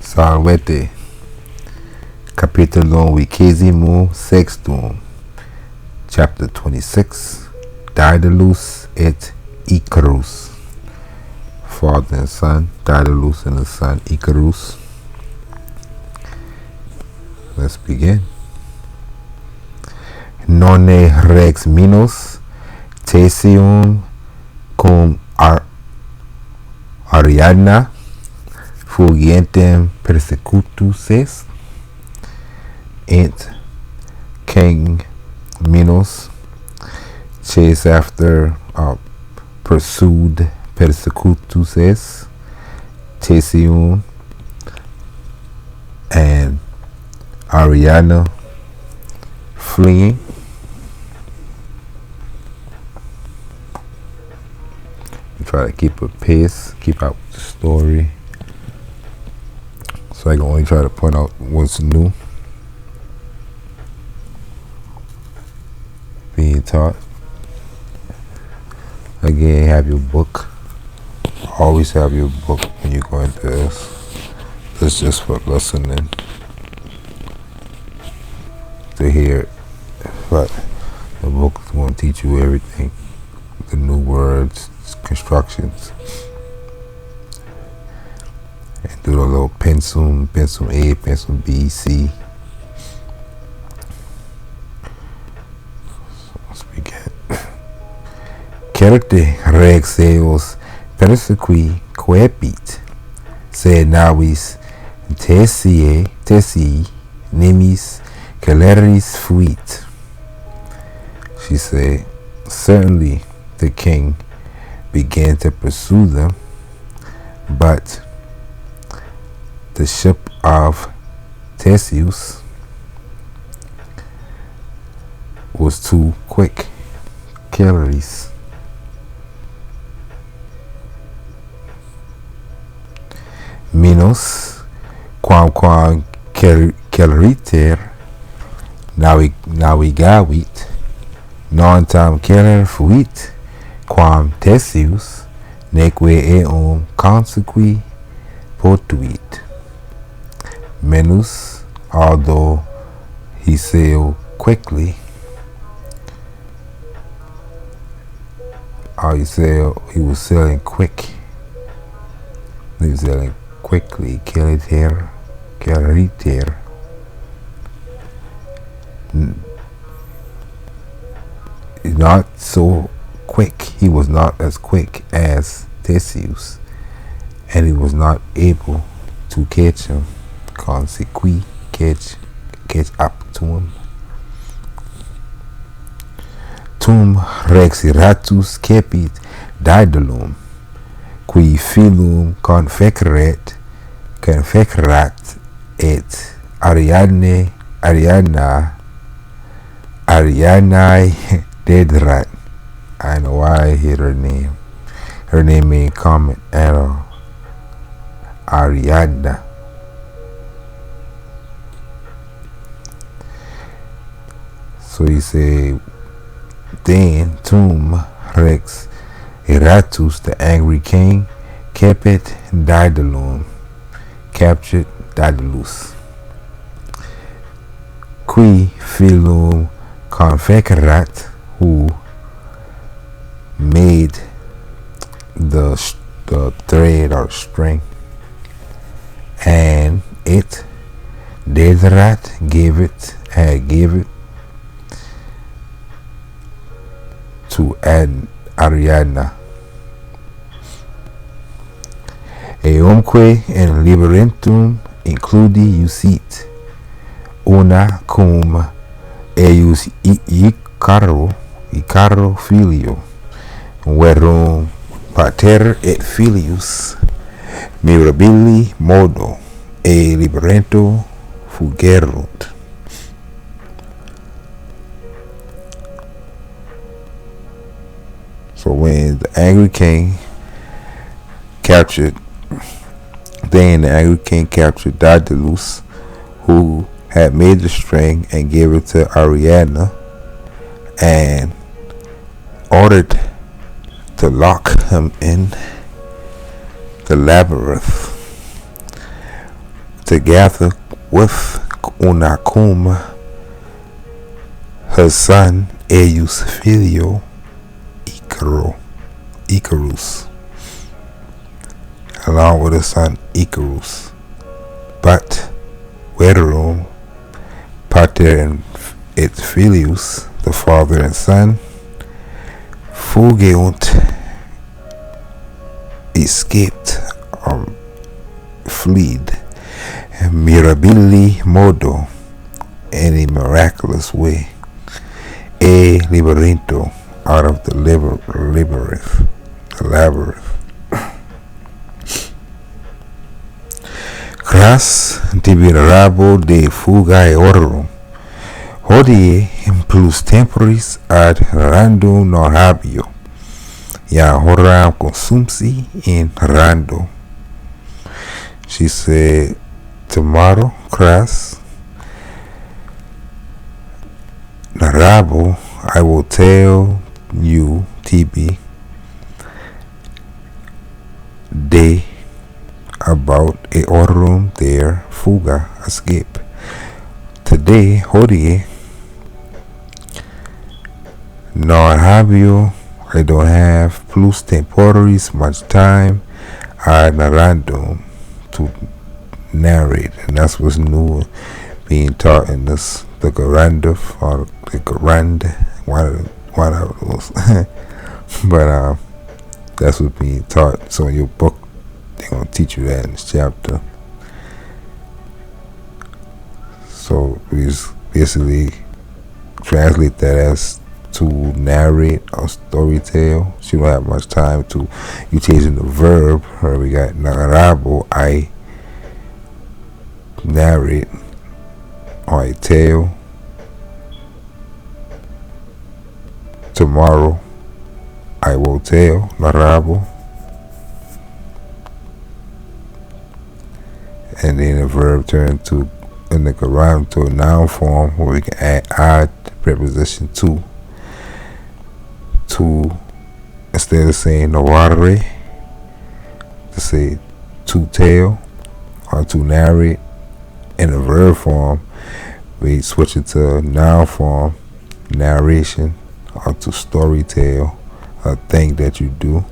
Salvete, capitulum 26, chapter 26, Daedalus et Icarus. Father and son, Daedalus and the son, Icarus. Let's begin. Nonne rex minos, Theseum cum Ariadna, fugientem persecutus est, ent King Minos chase after pursued persecutus est, Theseum and Ariadna fleeing. Try to keep a pace, keep out the story, so I can only try to point out what's new being taught. Again, have your book. Always have your book when you go into this. This is just for listening to hear it, but the book is going to teach you everything, the new words, constructions, and do the little pencil A, pencil B, C. So let's begin. Certe rex eos persequi coepit, sed navis Tesii nemis celeris fuit. She said, certainly the king began to pursue them, but the ship of Theseus was too quick. Celeris. Minos quamquam celeriter navigavit, non tam celer fuit, quam Theseus neque eum consequi potuit. Minos, although he sailed quickly, he was sailing quick. He was sailing quickly. Celeriter. Not so quick. He was not as quick as Theseus, and he was not able to catch him. Consequi, catch up to him. Tum rex iratus cepit Daedalum, qui filum confecerat et Ariadnae dedrat. I know why I hate her name. Her name ain't common at all. Ariadna. So he said, then tum rex iratus, the angry king, cepit Daedalum, captured Daedalus, qui filum confecerat, who made the thread or string, and it dedrat, gave it to Ariadna. Eumque in liberentum includi usit, una cum eius Icaro filio, verum pater et filius mirabili modo e liberento fugerunt. So when the angry king captured Daedalus, who had made the string and gave it to Ariadna, and ordered to lock him in the labyrinth together with Unacum, her son Eius filio Icarus, along with his son Icarus. But Veterum, pater et filius, the father and son, fugeunt, escaped or fled, mirabili modo, in a miraculous way, a liberinto, out of the labyrinth. Cras dibirabo de fugae orum, hodie plus temporis ad rando non habio, ya horam consumsi in rando. She said, tomorrow, Cras, narabo, I will tell you, TB, de about a orum there fuga escape. Today, hodie, non habio, I don't have plus temporis much time ad narrandum to narrate, and that's what's new being taught in this the Garanda or the Garand, one of those. But that's what's being taught. So in your book they're gonna teach you that in this chapter. So we just basically translate that as to narrate or storytell. She don't have much time to. You changing the verb. Or we got narrabo, I narrate or I tell. Tomorrow I will tell, narrabo. And then the verb turn to in the Quran to a noun form where we can add preposition to instead of saying narrare, to say to tell or to narrate. In the verb form we switch it to noun form, narration, or to storytell, a thing that you do,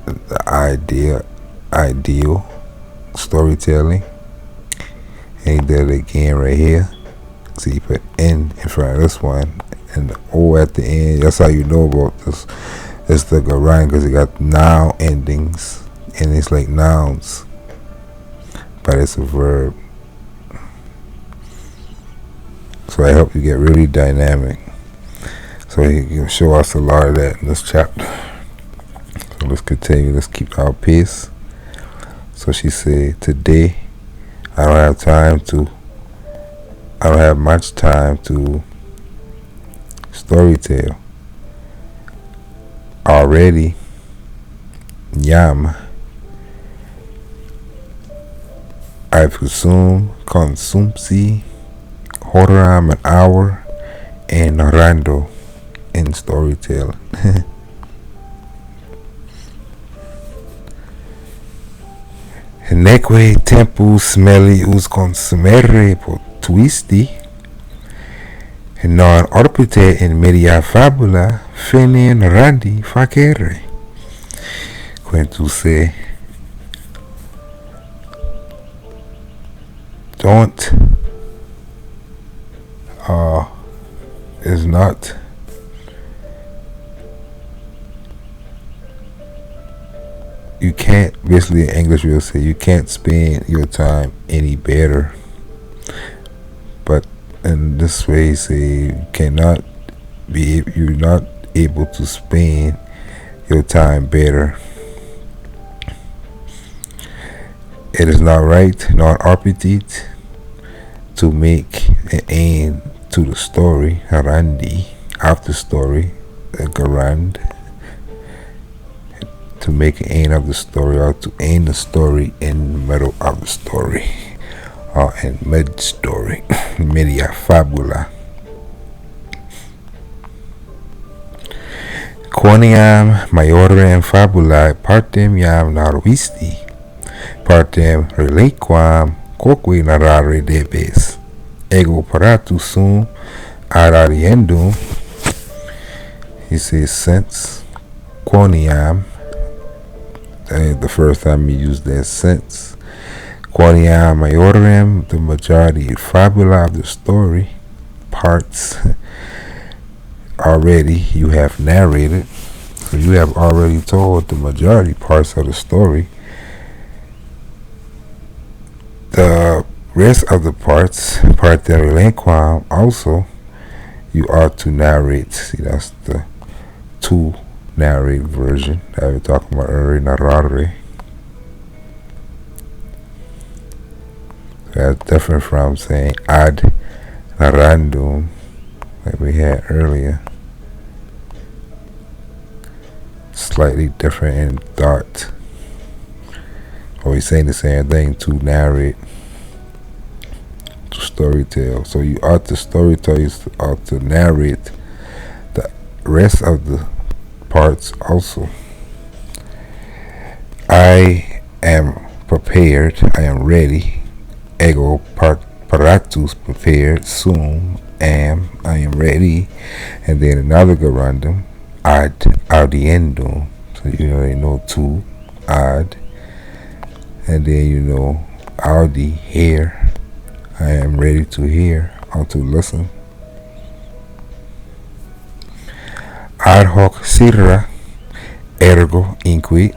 the ideal storytelling. And he did it again right here. So you put in front of this one and the O at the end. That's how you know about this. It's the Quran because it got noun endings and it's like nouns, but it's a verb. So I hope you get really dynamic. So he can show us a lot of that in this chapter. So let's continue. Let's keep our pace. So she said, today I don't have much time to storytell. Already, yam, I've consumsi, horam an hour, and rando in storytelling. Neque tempus melius consumere potuisti, non orbite in media fabula fenen randi facere. Quentus don't is not you can't, basically in English we'll say you can't spend your time any better, but in this way say you're not able to spend your time better. It is not right nor appetit to make an end to the story, harandi, after story, garand, to make an end of the story or to end the story in the middle of the story or in mid-story, media fabula. Quoniam maiorem fabulae partem iam narvisti, partem reliquam quoque narrare debes, ego paratus sum ad ariendum. He says, since quoniam, the first time he used that since, quoniam maiorem, the majority fabula of the story, parts already you have narrated. So you have already told the majority parts of the story. The rest of the parts, parte relinquam, also you ought to narrate. See, that's the two narrate version that we're talking about earlier, narrare. That's different from saying ad narrandum, like we had earlier. Slightly different in thought. Or we're saying the same thing, to narrate, to storytell. So you ought to storytell, you ought to narrate the rest of the parts also. I am prepared, I am ready. Ego paratus, prepared, sum, am, I am ready. And then another gerundum, ad audiendum. So you already know to, ad. And then you know audi, hear. I am ready to hear or to listen. Ad hoc sirra, ergo inquit,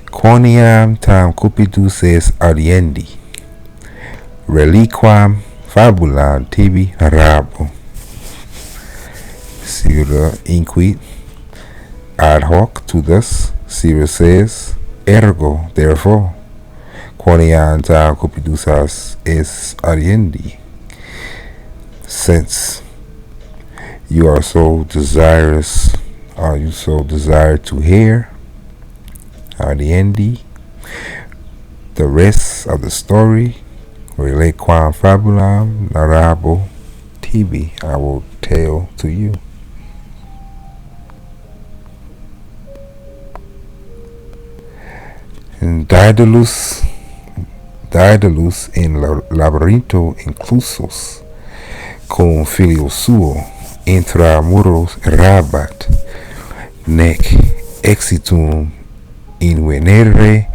quoniam tam cupidus es audiendi, reliquam fabulam tibi narrabo. Sirra inquit, ad hoc to this. Sirra says, ergo, therefore, quoniam tam cupidus es audiendi, since you are so desirous, are you so desire to hear, audiendi, the rest of the story, reliquam fabulam narrabo tibi, I will tell to you. And Daedalus in labyrinto inclusus, cum filio suo, intramuros rabat, nec exitum invenere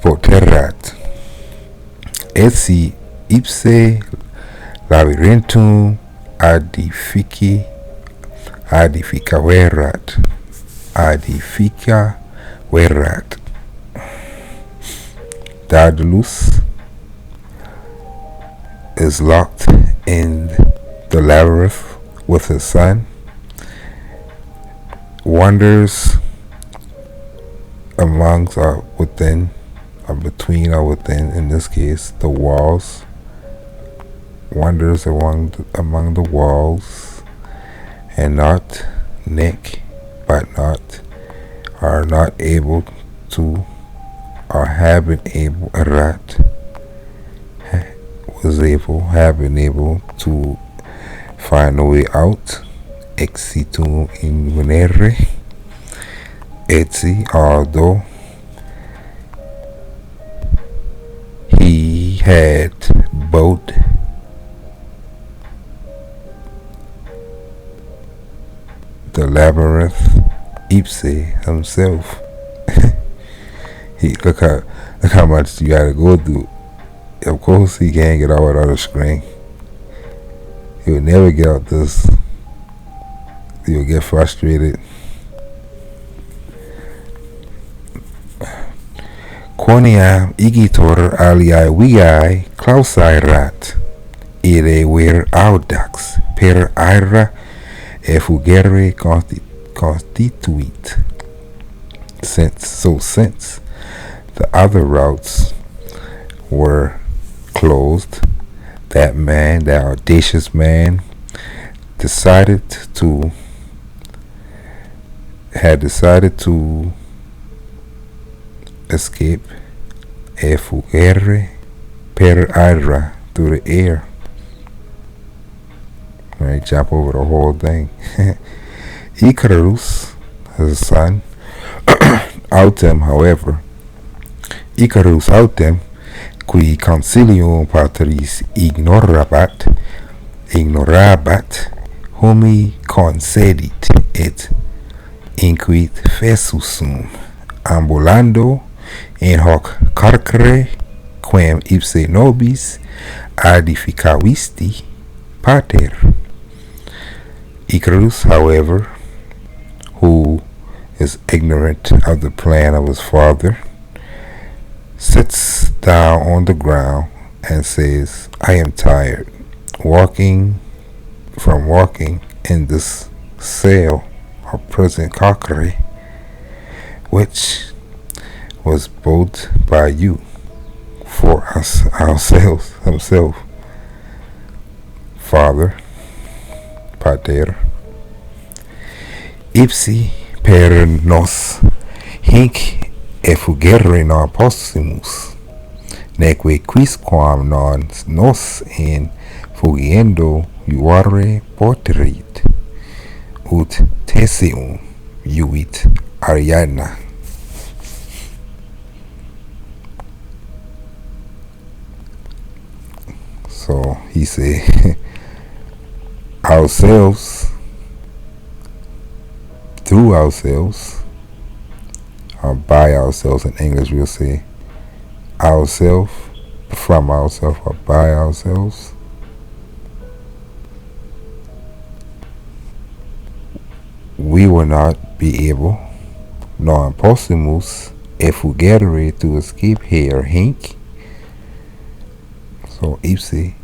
poterat, et si ipse labyrinthum adificaverat. Daedalus is locked in the labyrinth with his son, wanders amongst or within or between or within, in this case, the walls, wanders among the walls, and not Nick, but not, are not able to, or have been able, have been able to find a way out. Exitum invenere, etsi, although he had both the labyrinth, ipse himself. Look how much you gotta go through. Of course he can't get out without a screen. He would never get out this. He'll get frustrated. Quoniam igitor aliae viae clausae rat, ire ver audax per aera effugere constituit. Since the other routes were closed, that audacious man, had decided to escape effugere per aera, through the air. Right, jump over the whole thing. Icarus, his son, autem, however, Icarus autem qui concilium patris ignorabat humi concedit et inquit fessusum ambulando in hoc carcere quem ipse nobis adificavisti pater. Icarus, however, who is ignorant of the plan of his father, sits down on the ground and says, I am tired walking in this cell or prison carcere, which was built by you for us ourselves himself. Father, pater, ipsi per nos hinc effugere non possumus, neque quisquam non nos in fugiendo iuare poterit, ut Theseum iuit Ariadna. So he said, ourselves, through ourselves, or by ourselves in English we'll say, ourselves, from ourselves, or by ourselves, we will not be able, nor possumus effugere to escape here, hinc. So ipsi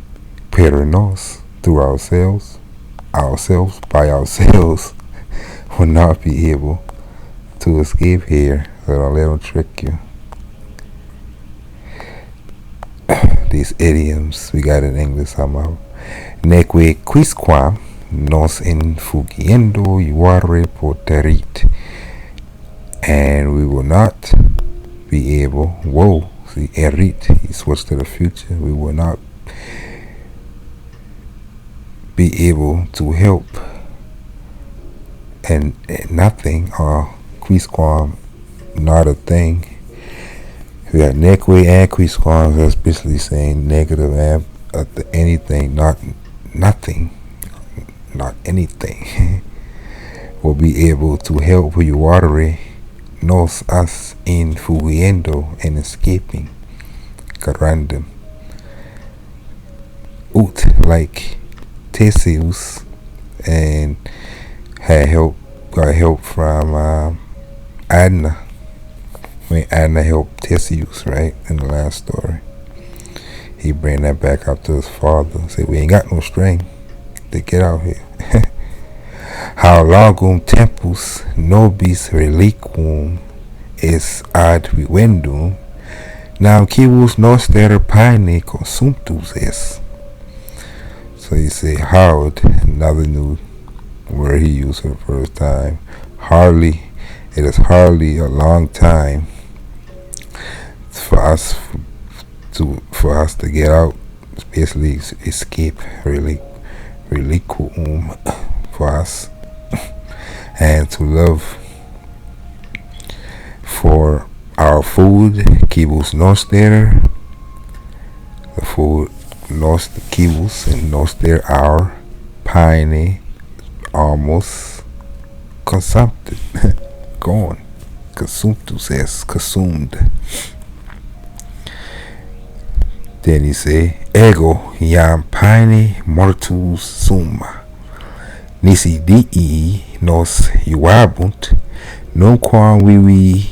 per nos, through ourselves by ourselves, will not be able to escape here. So don't let them trick you. These idioms we got in English somehow. Neque quisquam nos infugiendo iuare poterit, and we will not be able, whoa, see, erit, he switched to the future, we will not be able to help and nothing, or quisquam, not a thing. We got neque and quisquam, that's basically saying negative and anything, not nothing, not anything will be able to help iuare nos us in fugiendo and escaping, carandum, ut like Theseus, and got help from Adna, when Adna helped Theseus, right, in the last story. He bring that back up to his father, say, we ain't got no strength to get out here. How longum tempus nobis reliquum is ad vivendum, nam quibus noster paene consumptus est. So you say hard, another new word he used for the first time. It is hardly a long time for us to get out, basically escape reliquum for us, and to live for our food, quibus noster, the food, noster, quibus, and noster, our, paene, almost consumpted, gone, consumptus est, consumed. Then he say, ego iam paene mortus summa, nisi dii nos iuabunt, nunquam vivi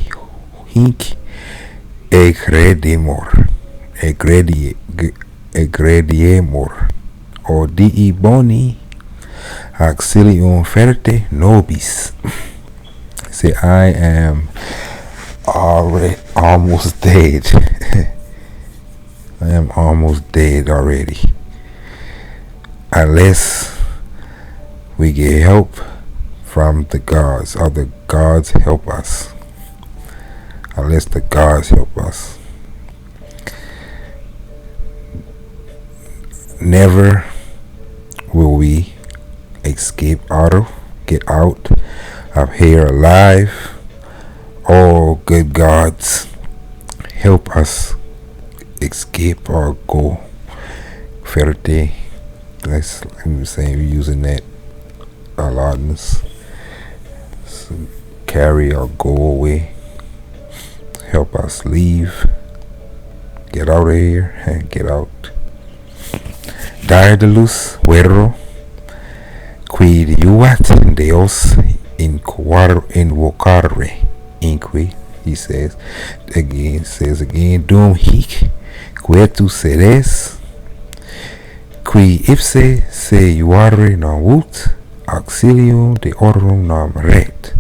hinc egrediemur, o dii boni auxilium ferte nobis. Say, I am almost dead. I am almost dead already, unless we get help from the gods, or the gods help us. Unless the gods help us. Never will we get out of here alive. Oh, good gods, help us escape or go fuerte. That's I'm saying we're using that a lot in this. So carry or go away. Help us leave. Get out of here and get out. Daedalus, Huero, quid iuat Deus invocare, inque, he says again, dum hic, quietus sedes, qui ipse se iuare non vult, auxilium deorum nam ret.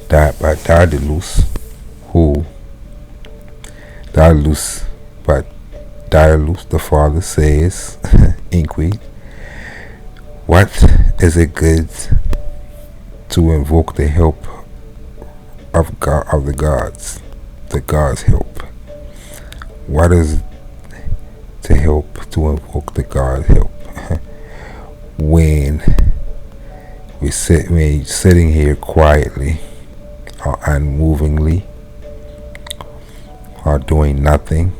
That by Daedalus, Daedalus, the father says, inquit, what is it good to invoke the help of God, of the God's help? What is to help to invoke the God's help? when you're sitting here quietly or unmovingly or doing nothing,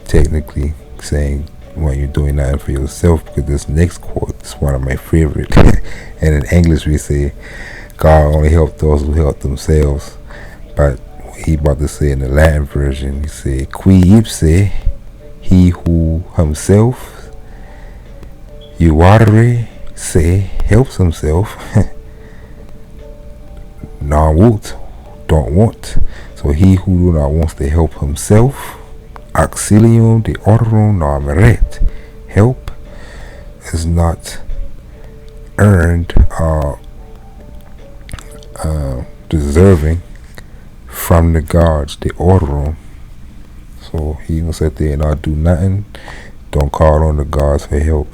technically saying when you're doing nothing for yourself, because this next quote is one of my favorite. And in English we say God only helps those who help themselves, but he about to say in the Latin version, he said qui ipse, he who himself, iuare se, helps himself, non vult, don't want. So he who do not wants to help himself, auxilium deorum non ret, help is not earned or deserving from the gods, deorum. So he gonna sit there and not do nothing, don't call on the gods for help.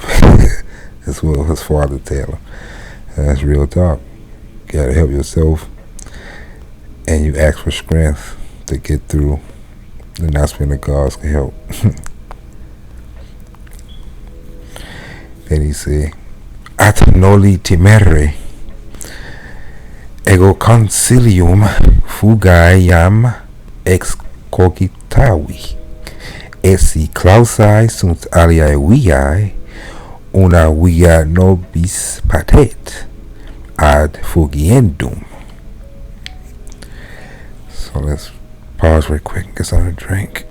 That's what his father tell him. And that's real talk. You gotta help yourself, and you ask for strength to get through, and that's when the gods can help. Then he say, at noli timere, ego concilium fugaiam ex cogitavi, esi clausae sunt aliae viae, una via nobis patet, ad fugiendum. So let's pause right quick and get something to drink.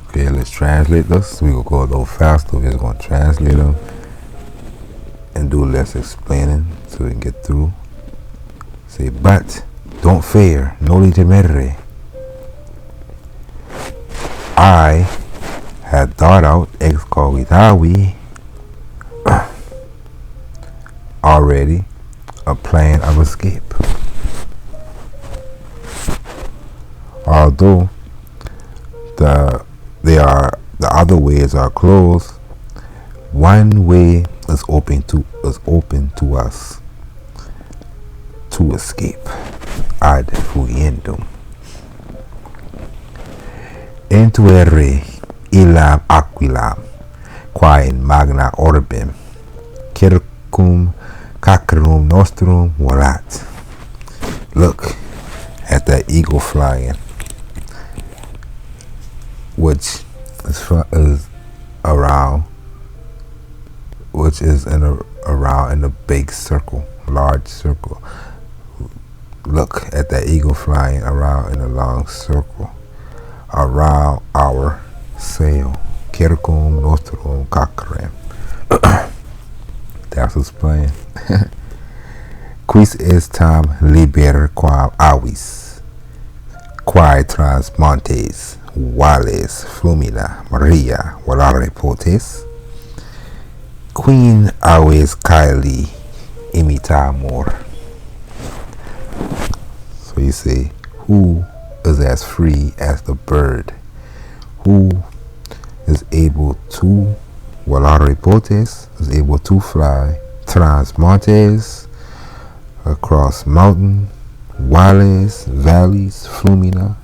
Okay, let's translate this. We're going to go a little faster. We're just going to translate them and do less explaining so we can get through. Say, but don't fear, noli temere. I had thought out ex cogitavi already a plan of escape. Although the other ways are closed, one way is open to us to escape. Ad fugiendum. Intuere illam aquilam, qua in magna orbem, circum cacrum nostrum volat. Look at that eagle flying, which is around in a big circle, large circle. Look at that eagle flying around in a long circle around our sail. Circum nostrum cacrem. That's what's playing. Quis est tam liber quam avis, quae trans montes vales flumina Maria volare potes, quin aves caeli imitamur. So you say, who is as free as the bird, who is able to volare potes, is able to fly trans montes, across mountain, valles, valleys, flumina,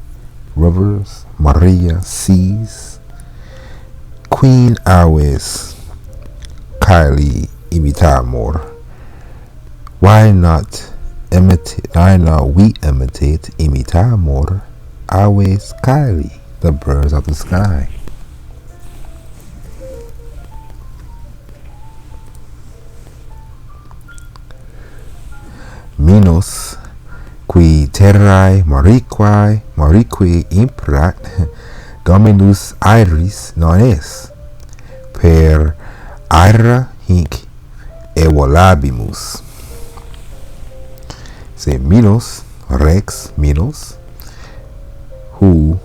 rivers, Maria, seas. Queen aves caeli imitamur. Why not we imitate imitamur aves caeli, the birds of the sky. Minos qui terrae marique imperat dominus aeris non es, per aera hinc evolabimus. Say Minos, Rex Minos, who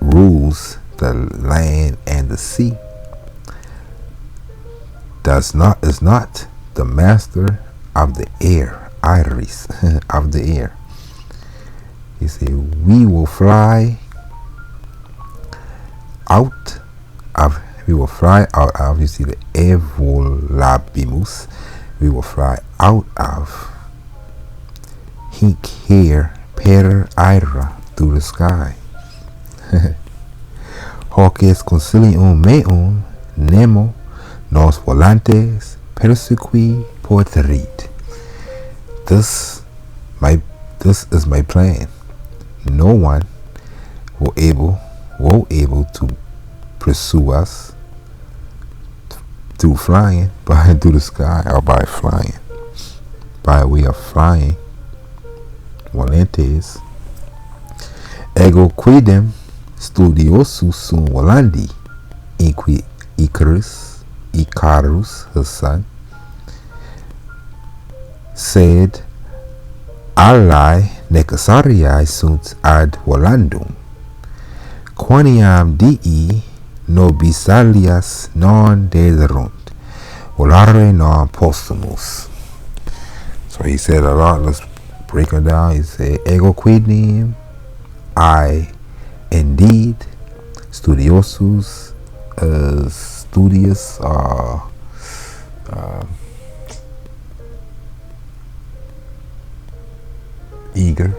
rules the land and the sea, is not the master of the air, Iris of the air. He said, we will fly out of, you see the evolabimus, we will fly out of hinc here per aera, through the sky. Hoces concilium meum nemo nos volantes persequi poterit. This is my plan. No one will able to pursue us through flying, through the sky, or by flying, by way of flying. Volentes ego quidem studiosus sum volandi, inqui Icarus, his son, sed alae necessariae sunt ad volandum, quoniam dii nobis alias non dederunt, volare non possumus. So he said a lot. Let's break it down. He said, ego quidem, I indeed, studiosus, studious, eager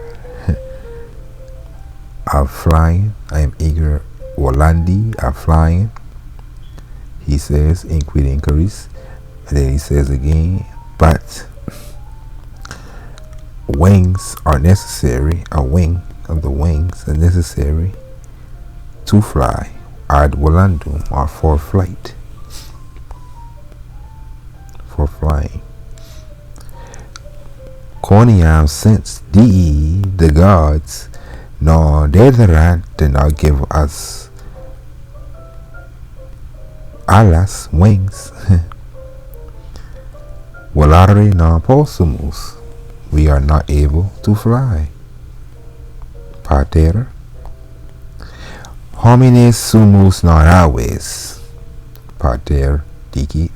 of flying. I am eager, volandi, of flying. He says, inquid Icarus, and then he says again, but wings are necessary, a wing of the wings are necessary to fly, ad volandum, or for flight, for flying. Quoniam since dii, the gods, non dederant, did not give us alas, wings, volare non possumus, we are not able to fly. Pater homines sumus non aves, pater dicit.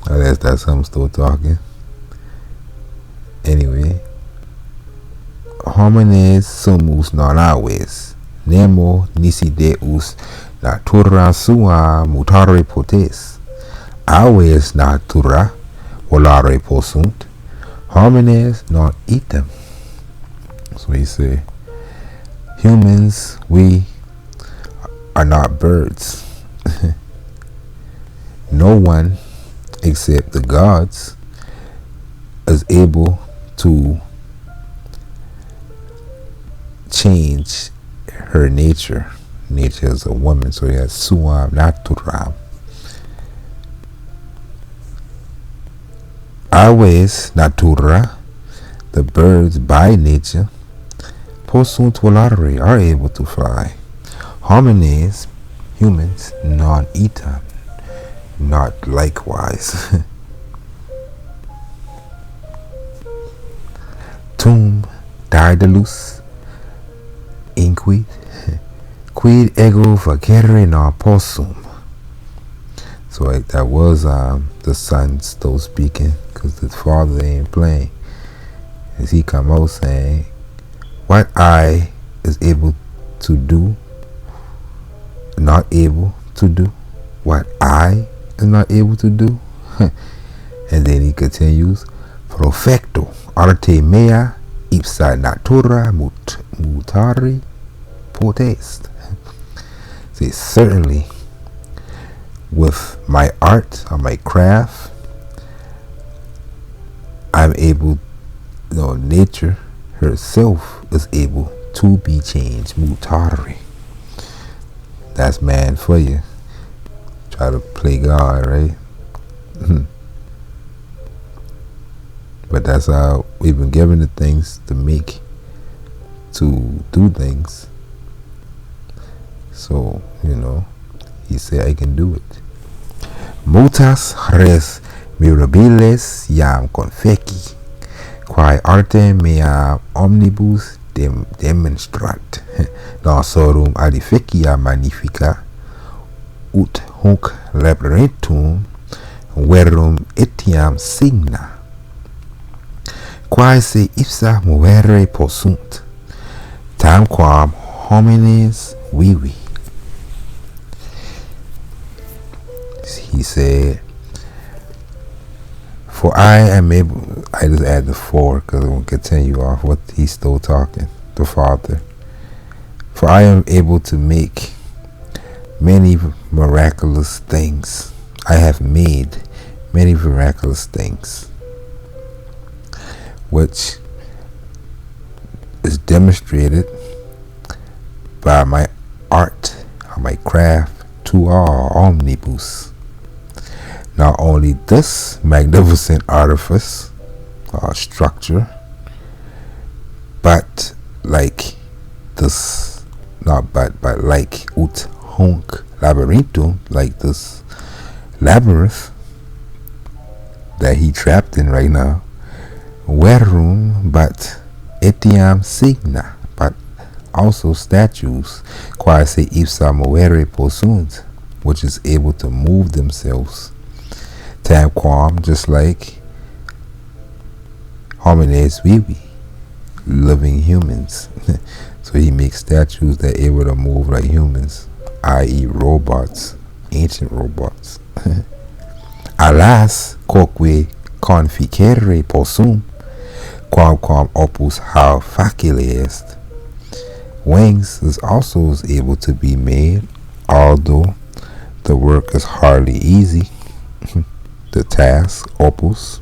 That's him still talking. Anyway, homines sumus non aves, nemo nisi deus natura sua mutare potes, aves natura volare possunt, homines non item. So he said, humans, we are not birds. No one except the gods is able to change her nature. Nature is a woman, so he has sua natura. Aves natura, the birds by nature, possunt volare, are able to fly. Homines, humans, non itam, not likewise. Tum Daedalus inquit, quid ego facere non possum. So that was the son still speaking, because the father ain't playing. As he come out saying, what I is able to do, not able to do, what I is not able to do. And then he continues, profecto arte mea ipsa natura mutari potest. See, certainly with my art or my craft, I'm able, nature herself is able to be changed. Mutare. That's man for you. Try to play God, right? But that's how we've been given the things to make, to do things. So, he said I can do it. Mutas res mirabiles jam confeci, quae arte mea omnibus demonstrat, nosorum adificia magnifica, ut hunc labyrinthum verum etiam signa, quae se ipsa movere possunt, tamquam homines vivi. He said, for I am able, I just add the for because I'm going to continue off what he's still talking, the Father. For I am able to make many miraculous things. I have made many miraculous things, which is demonstrated by my art, or my craft, to all omnibus. Not only this magnificent artifice or structure, but like this, not but like ut hunc labyrinthum, like this labyrinth that he trapped in right now, verum but etiam signa, but also statues, quae se ipsa movere possunt, which is able to move themselves. Tamquam, just like homines vivi, living humans. So he makes statues that are able to move like humans, i.e. robots, ancient robots. Alas, quoque conficere possum, quamquam opus hau facile est. Wings is also able to be made, although the work is hardly easy. The task, opus.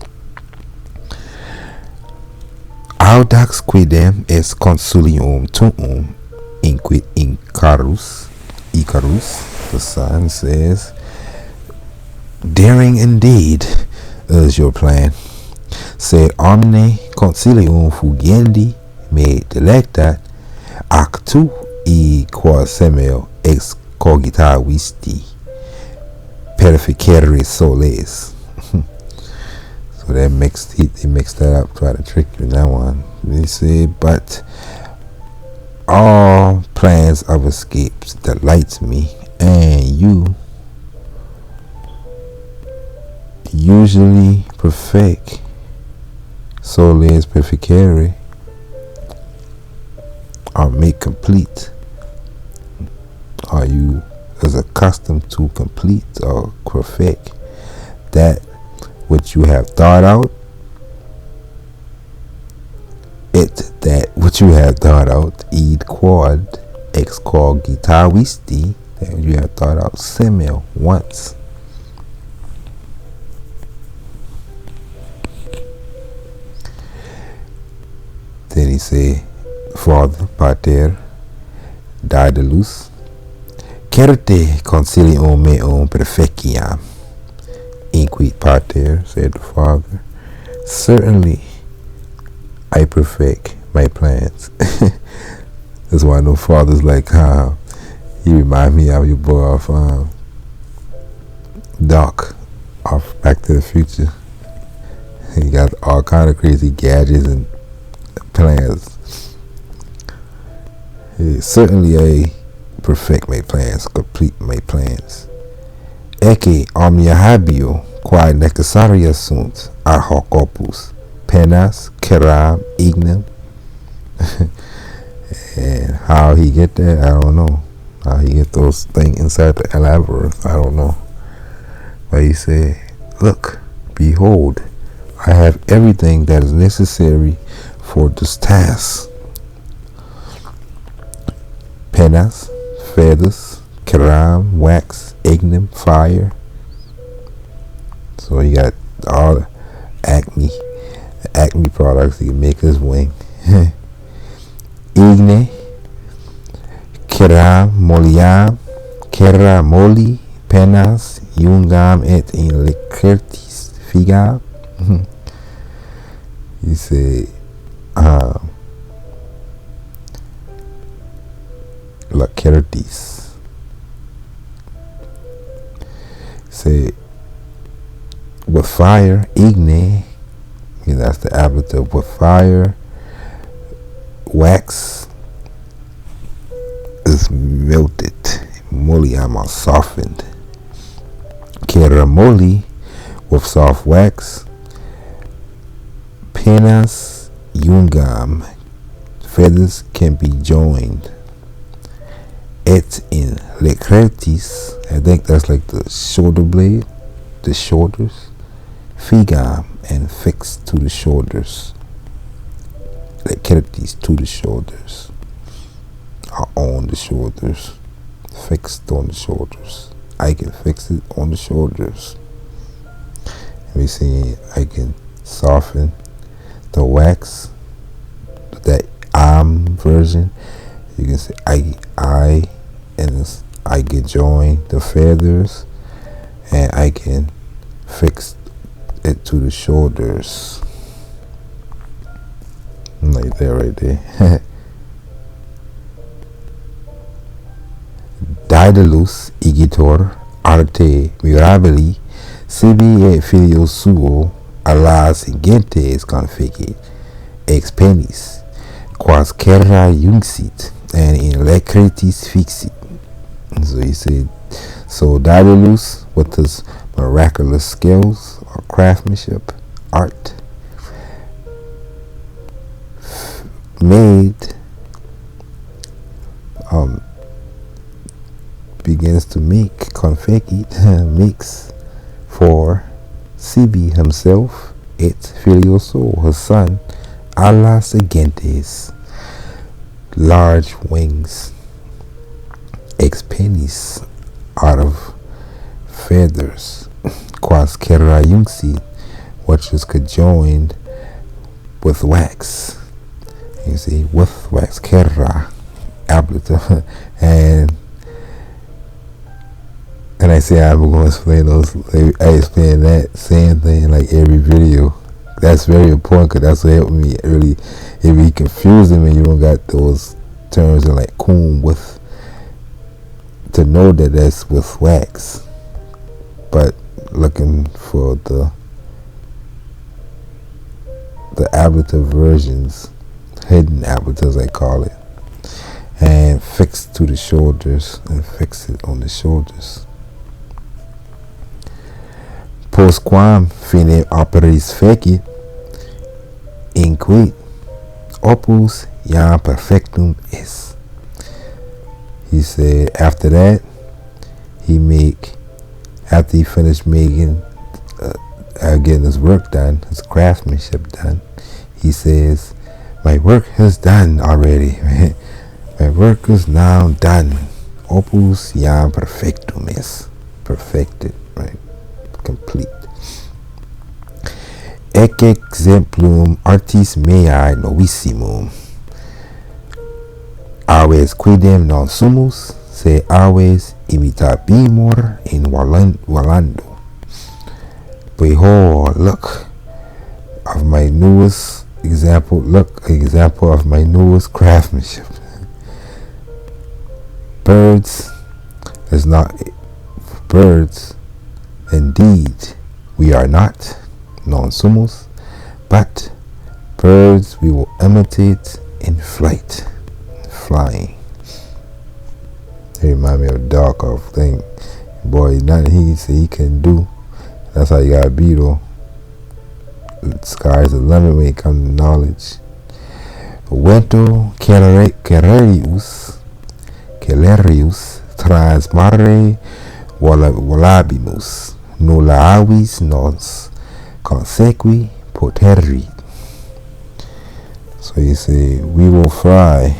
Audax quidem est consulium tuum inquit Icarus. Icarus, the sun, says, daring indeed is your plan. Sed omne consilium fugendi me delectat, ac tu e quas semel ex cogitavisti perficere soles. So that he mixed that up, try to trick you in that one. They say, but all plans of escapes delights me, and you usually perfect soles perficere, or make complete. Are you is accustomed to complete or perfect that which you have thought out, that which you have thought out, id quod ex cogitavisti, that you have thought out semel once. Then he say, Father, Pater, Daedalus, certe consilium meum perfeciam, inquit Pater, said the Father, certainly I perfect my plans. That's why I know fathers like he remind me of your boy off Doc off Back to the Future. He got all kind of crazy gadgets and plans. Certainly I perfect my plans, complete my plans. Ecce omnia habio quae necessaria sunt ad hoc opus, penas, ceram, ignem. And how he get that, I don't know. How he get those things inside the labyrinth, I don't know. But he said, look, behold, I have everything that is necessary for this task. Penas, feathers, ceram, wax, ignem, fire. So he got all the Acme products. He can make his wing. Igne, Kera moli penas jungam et in lecretis figa. You say Lacertis. Say with fire, igne, that's the ablative. With fire, wax is melted. Moliam are softened. Keramoli, with soft wax. Penas jungam, feathers can be joined. Et in lecretis, I think that's like the shoulder blade, the shoulders. Figam, and fixed to the shoulders. Lecretis, to the shoulders, or on the shoulders, fixed on the shoulders. I can fix it on the shoulders. We see I can soften the wax, that version. You can say I and I can join the feathers, and I can fix it to the shoulders. Like that right there. Daedalus igitor arte mirabili sibi et filio suo alas gentes configit ex penis quas cerra junxit and in lecretis fixit. So he said, so Daedalus with his miraculous skills or craftsmanship, art, made begins to make configit makes for Sibi himself, et filioso, his son, alas agentes, large wings, ex penis, out of feathers, quas cerra junxit, which is conjoined with wax. You see, with wax, cerra, ablative, and I say I'm going to explain those. I explain that same thing like every video. That's very important because that's what helped me really. It be confusing when you don't got those terms in like coon with, to know that that's with wax. But looking for the ablative versions, hidden ablatives I call it, and fixed to the shoulders and fix it on the shoulders. Postquam fine operis fecit, inquit opus jam perfectum est. He said after that, after he finished making, getting his work done, his craftsmanship done, he says, my work is done already. My work is now done. Opus jam perfectum est. Perfected, right? Complete. Ec exemplum artis meae novissimum. Aves quidem non sumus, se aves imitabimur in valando. Behold, look of my newest example. Look, example of my newest craftsmanship. Birds is not birds. Indeed, we are not non sumus, but birds we will imitate in flight, flying. They remind me of Darkov thing. Boy, nothing he said he can do. That's how you gotta be though. The sky's the limit when it comes to knowledge. Vento celerius trans mare volabimus, nulla avis nos consequi poterit. So you say, we will fly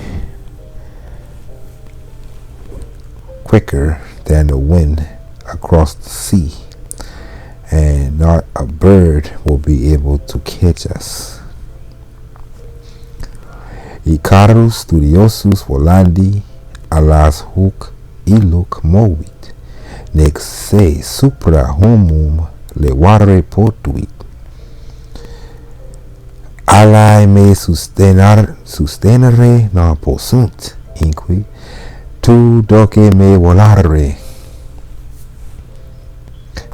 quicker than the wind across the sea, and not a bird will be able to catch us. Icarus studiosus volandi alas hoc illuc movit, nec se supra homum levare potuit. Alae me sustenere non possunt, inquit tu doce me volare.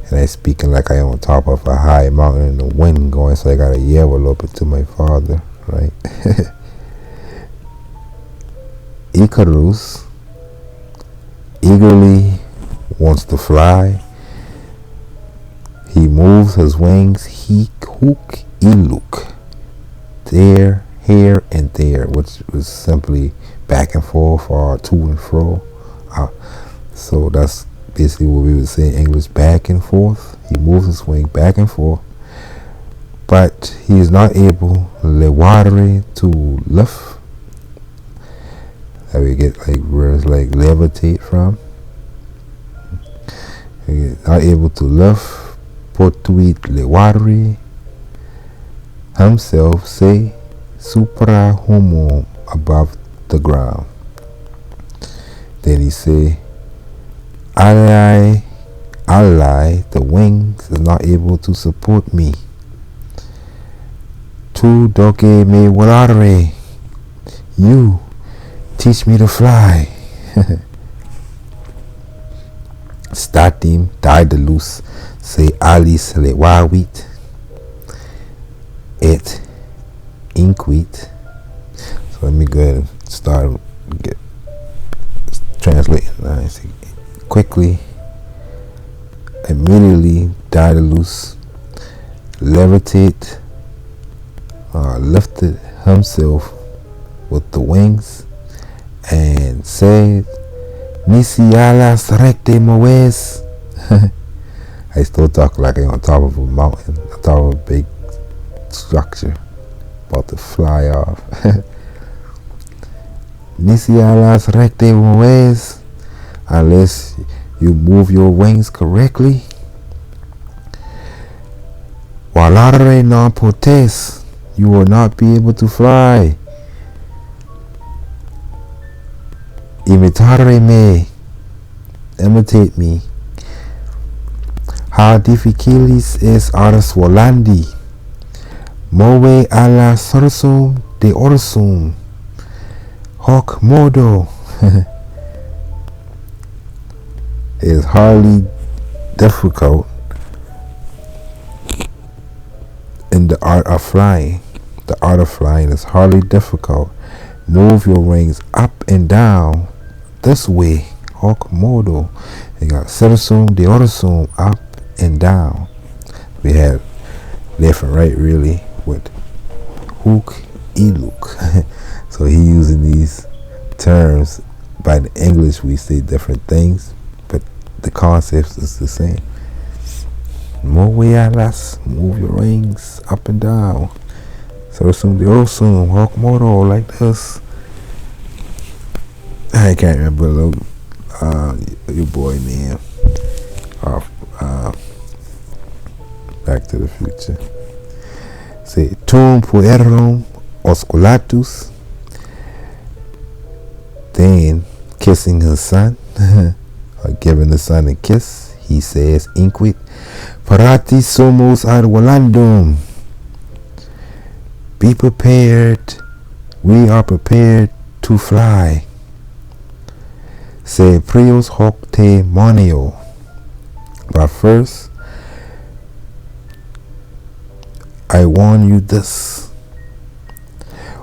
And I'm speaking like I am on top of a high mountain and the wind going, so I gotta yell a little bit to my father, right? Icarus eagerly wants to fly. He moves his wings, he hook iluk, there, here, and there, which was simply back and forth or to and fro. So that's basically what we would say in English, back and forth. He moves his wing back and forth, but he is not able levare to lift. That we get like words like levitate from. He is not able to lift potuit levare himself, say supra homo, above the ground. Then he say alae, the wings is not able to support me. Tu doce me volare, you teach me to fly. Statim Daedalus se alis levavit, et inquit. So let me go ahead and start translating. Quickly, immediately Daedalus lifted himself with the wings and said, Nisi alas recte moes. I still talk like I'm on top of a mountain, on top of a big structure, about to fly off. Nisi alas recte moes, unless you move your wings correctly. Volare non potes, you will not be able to fly. Imitare me, imitate me. Ha difficilis es ars volandi, move alla sursum de orsum, hoc modo. It is hardly difficult in the art of flying. The art of flying is hardly difficult. Move your wings up and down this way. Hoc modo. You got sursum de orsum, up and down. We have left and right really with hook iluk. So he using these terms. By the English we say different things, but the concept is the same. Move your wings up and down. Sursum de orsum, hoc modo, like this. I can't remember your boy name. Back to the Future. Say tum puerum osculatus. Then kissing his son, or giving the son a kiss, he says, inquit parati somos ad volandum. Be prepared, we are prepared to fly. Se prius hoc te moneo. But first, I warn you this.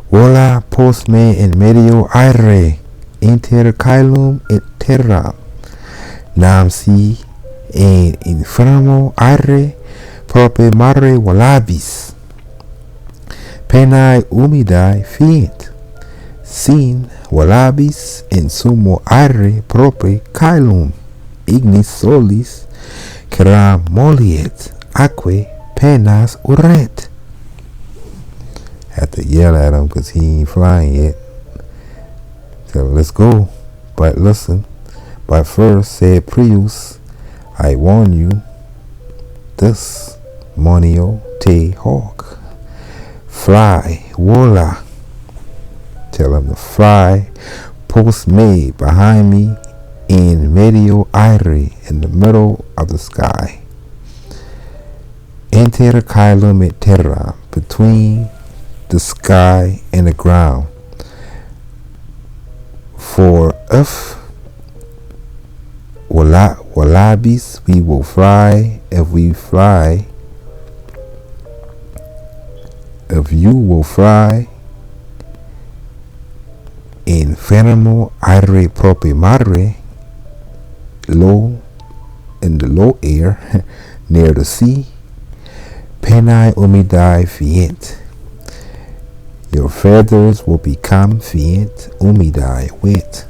Vola post me in medio aere, inter caelum et terra. Nam si in infirmo aere, prope mare volabis. Penae humidae fiet. Sin volabis in sumo aere prope caelum. Ignis solis cera moliet, aquae penas urret. Had to yell at him because he ain't flying yet. So let's go. But listen. But first, said Prius, I warn you, this monio te hawk. Fly, vola. Tell him to fly. post me behind me in medio aire, in the middle of the sky. Inter caelum et terra, between the sky and the ground. For if wallabies we will fly, if we fly, if you will fly in fermo aire prope mare, low, in the low air near the sea, penai umidae fient. Your feathers will become fient, umidae, wet.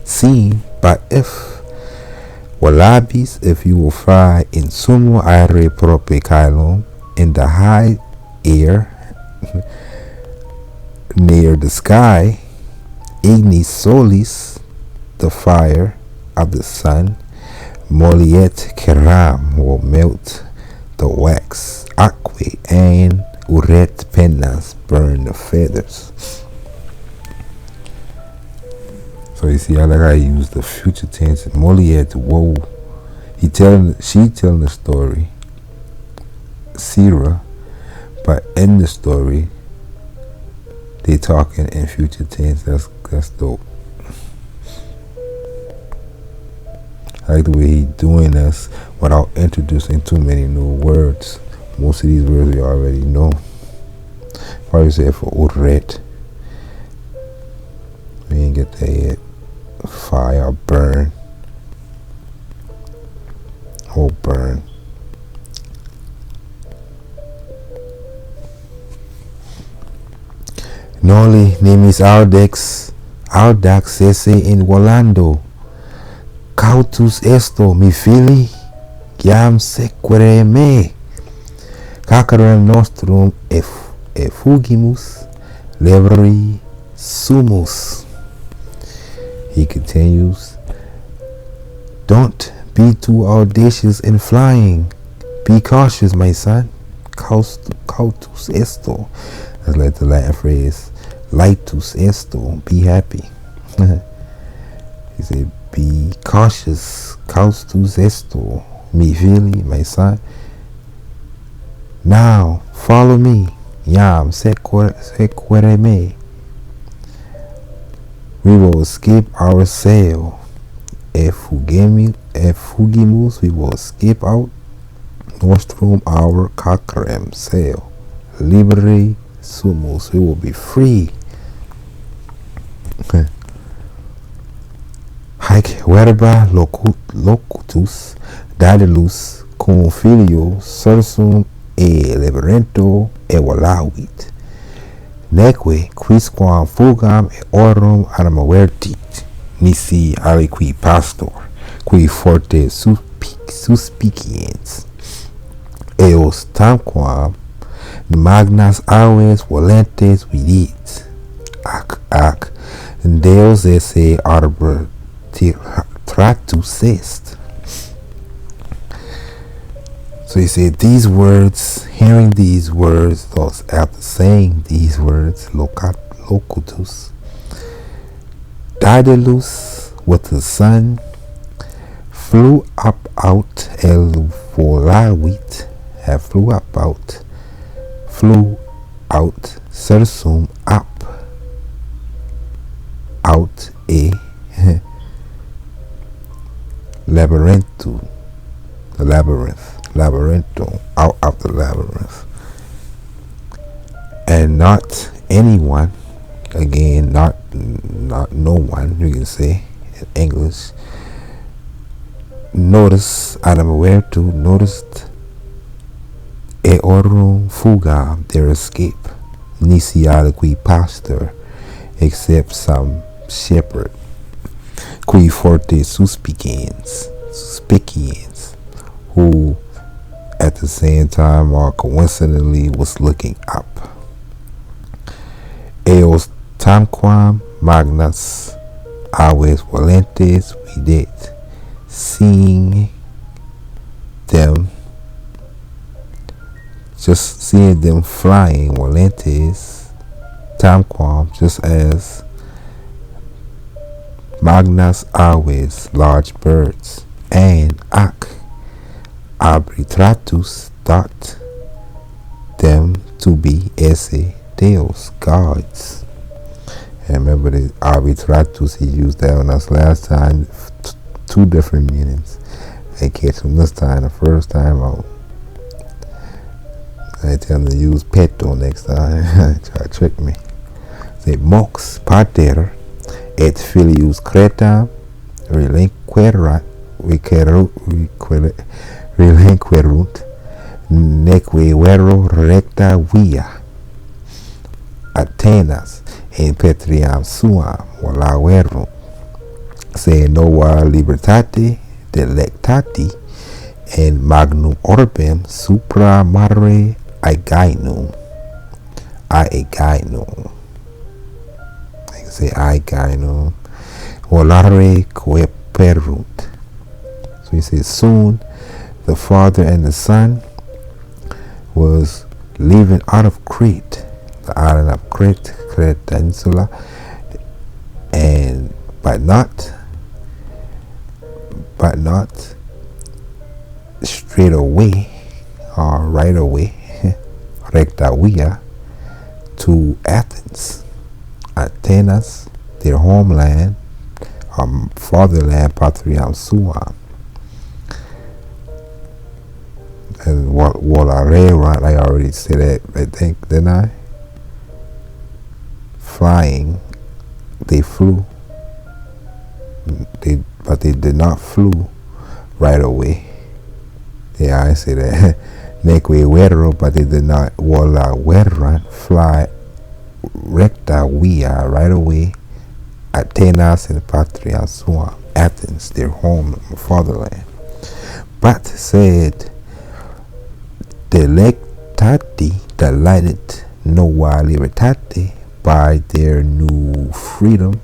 Seen, but if wallabies, if you will fly in sumo aere prope caelum, in the high air near the sky, ignis solis, the fire of the sun, moliet keram, will melt the wax, aquae, and uret pennas, burn the feathers. So you see, I like I use the future tense. Moliet, whoa, she telling the story, Sarah, but in the story they talking in future tense. That's dope. I like the way he doing this without introducing too many new words. Most of these words we already know. Probably say for uret. We didn't get that yet. Fire, burn. Oh, burn. Noli nimis audax esse in volando. Cautus esto mi fili, jam sequere me. Cacarem nostrum effugimus, leveri sumus. He continues, don't be too audacious in flying. Be cautious, my son. Cautus esto. That's like the Latin phrase, lightus esto, be happy. He said, be cautious, cautus esto, mi fili, my son. Now, follow me, jam sequere me. We will escape our sail. Effugimus, we will escape out. Nostrum, our cacarem sail. Liberi sumus, we will be free. Haec verba locutus Daedalus cum filio sursum e leverento e volavit. Neque quisquam fugam e orum animavertit, nisi aliqui pastor, qui forte suspiciens. Eos tamquam magnas aves volentes vidit. Ac, Deus esse arbor tratus est. So he said these words, hearing these words, thus after saying these words, locutus, Daedalus with the sun flew up out el volavit, flew out sursum up, out a labyrinth, out of the labyrinth. And not anyone, again, not no one, you can say in English. Notice, noticed eorum fugam, their escape, nisi aliqui pastor, except some shepherd, qui forte suspiciens, who at the same time or coincidentally was looking up. Eos tamquam magnas aves volentes videt, seeing them, just seeing them flying, volentes tamquam, just as magnas aves, large birds, and ac arbitratus thought them to be esse deus, gods. And remember the arbitratus, he used that on us last time, two different meanings. I catch him this time, the first time out. I tell him to use peto next time. Try to trick me. Say mox pater et filius cretam relinquerunt neque vero recta via Atenas in petriam suam volaverunt, se nova libertate delectati in magnum orbem supra mare aegainum. Aegainum. I can say aegainum. Volare coeperunt. So he says, soon the Father and the Son was leaving out of Crete, the island of Crete, Crete Insula, and but not straight away or right away, recta via, to Athens, Atenas, their homeland, fatherland, patriam suam. And volare, I already said that, I think, didn't I? Flying, they flew, but they did not flew right away. Yeah, I say that. Neque vero, but they did not volaverunt, fly recta via, right away. Atenas and patria sua, Athens, their home, fatherland. But said, delectati, delighted, nova libertate, by their new freedom,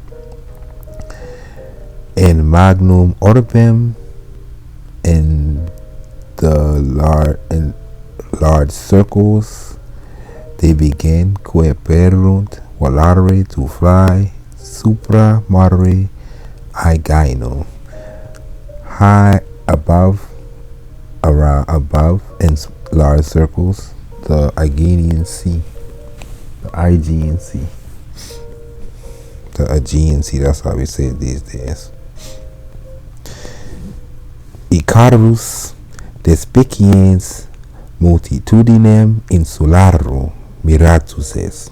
in magnum orbem, in the large circles, they began coeperunt, volare, to fly, supra mare aegainum, high above, around, above, in large circles, the Aegean Sea, the Aegean Sea, the Aegean Sea. That's how we say it these days. Icarus despiciens multitudinem insularum miratus est.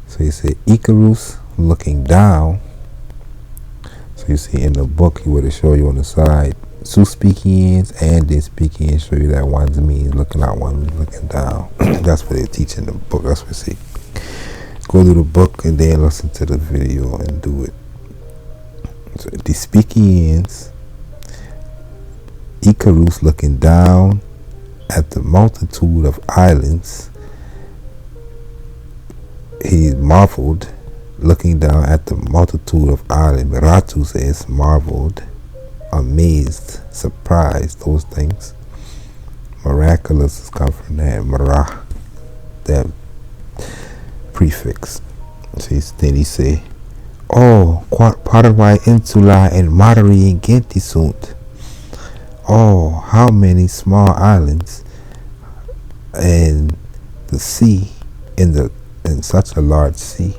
So you say Icarus looking down. So you see in the book, he would have show you on the side suspiciens and despiciens, show you that one's means looking out, one means looking down. That's what they teach in the book. That's what they say. Go to the book and then listen to the video and do it. So despiciens, Icarus looking down at the multitude of islands. He marveled, looking down at the multitude of islands. Miratus is marveled, amazed, surprised, those things. Miraculous come from that mara, that prefix. So then he say, oh, quod parvae insula and mare ingenti sunt. Oh, how many small islands and the sea, in such a large sea.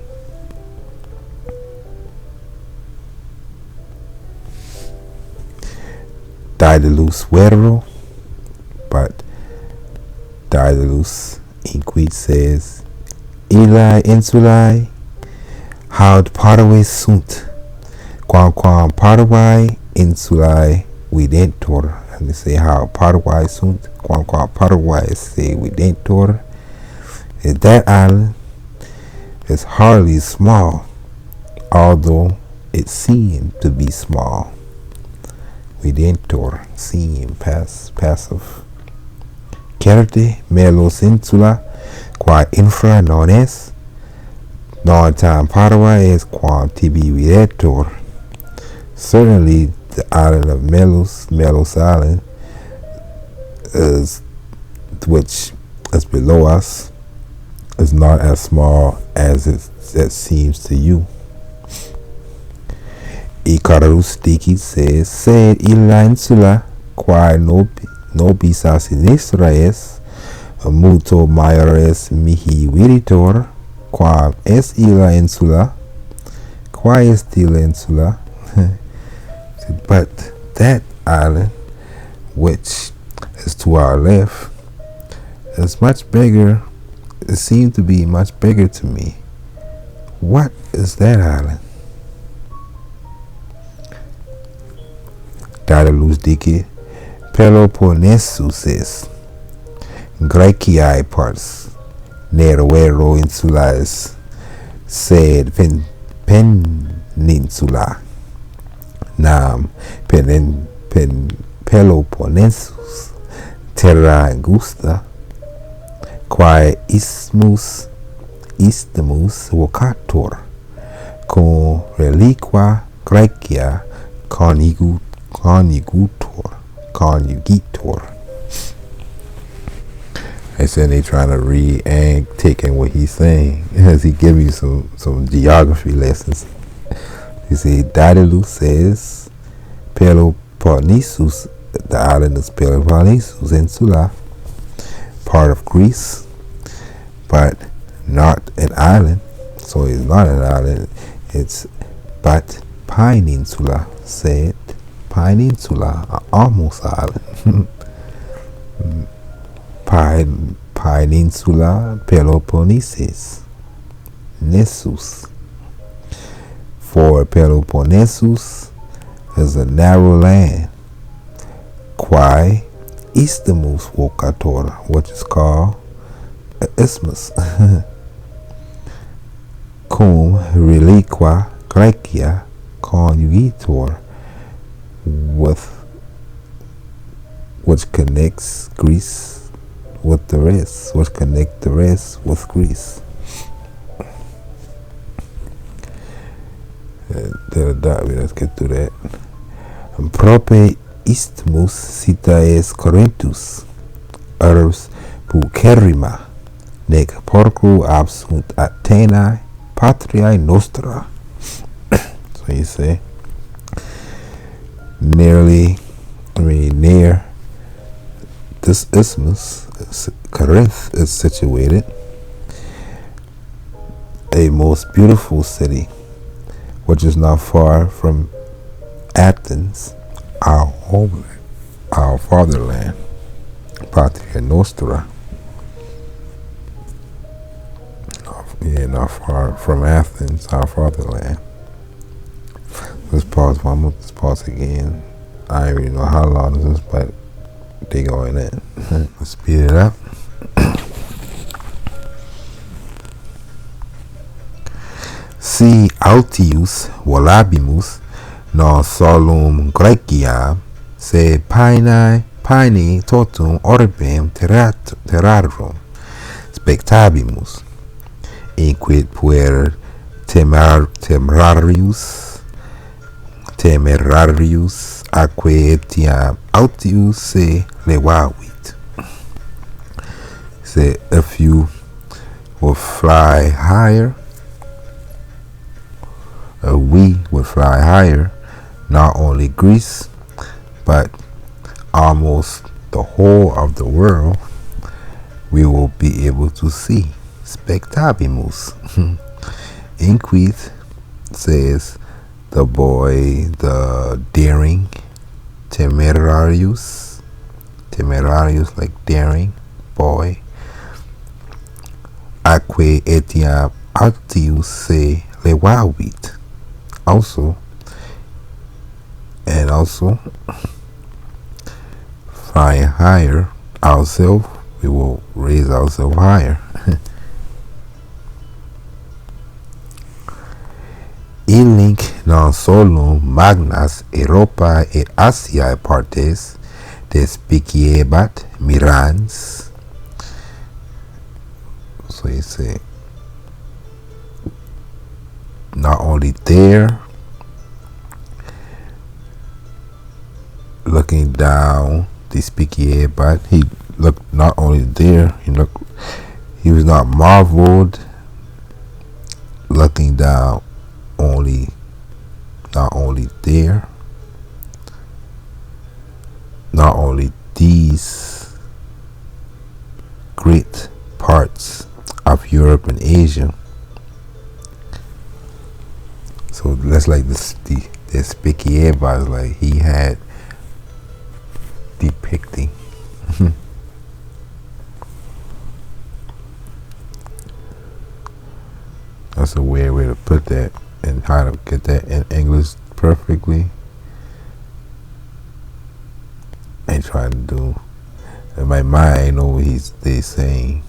Daedalus vero, but Daedalus inquit says, Illa insulae, haud parvae sunt, quamquam parvae insulae videntur. And they say how parvae sunt, quamquam parvae se videntur. Is that island is hardly small, although it seemed to be small. Videntur, seem, passive. Certe melos insula, qua infra non est, non tam parvae est quam tibi videtur. Certainly the island of Melos Island, which is below us, is not as small as it seems to you. Icarus dicit says, sed illa insula, quae nobis a sinistra es, multo maiores mihi viditor, quam est illa insula, quae est illa insula. But that island, which is to our left, is much bigger. It seemed to be much bigger to me. What is that island? Daedalus dicit, Peloponnesus est, Graeciae pars, nervero insularis, sed peninsula, nam Peloponnesus, terra angusta, quae isthmus vocator, cum reliqua Graecia conjugitor. I said they trying to read and take in what he's saying as he give you some geography lessons. He said Daedalus says Peloponnesus, the island is Peloponnesus Insula, part of Greece, but not an island. So it's not an island. It's but peninsula, said peninsula, almost island. Peninsula Peloponnesus, Nessus. For Peloponnesus is a narrow land, quae isthmus vocator, which is called isthmus, cum reliqua Graecia conjugitor, which connects Greece with the rest, which connect the rest with Greece. Let's get through that. Prope isthmus cita es Corinthus, urbs pulcherrima, nec porcru absunt Athenae, patriae nostra. So you say, near this isthmus, Corinth is situated, a most beautiful city, which is not far from Athens, our homeland, our fatherland, Patria Nostra. Yeah, not far from Athens, our fatherland. Let's pause. Let's pause again. I don't really know how long this is, but they going in. Let's speed it up. Si altius volabimus non solum Graeciam, se paene totum orbem terrarum spectabimus, inquid puer temerarius aquae etiam altius se levavit. Say if you will fly higher, we would fly higher, not only Greece, but almost the whole of the world, we will be able to see. Spectabimus. Inquit says the boy, the daring, temerarius like daring boy, aquae etiam altius se levavit. Also flying higher ourselves, we will raise ourselves higher. Illinc non solum magnas Europae et Asiae partes despiciebat mirans. So you say, not only there, looking down, despiciebat, he looked not only there, he was not marveled, looking down only not only there, not only these great parts of Europe and Asia. So that's like the Spicchieva, like he had depicting. That's a weird way to put that, and how to get that in English perfectly. Ain't trying to do. In my mind, I know what they saying.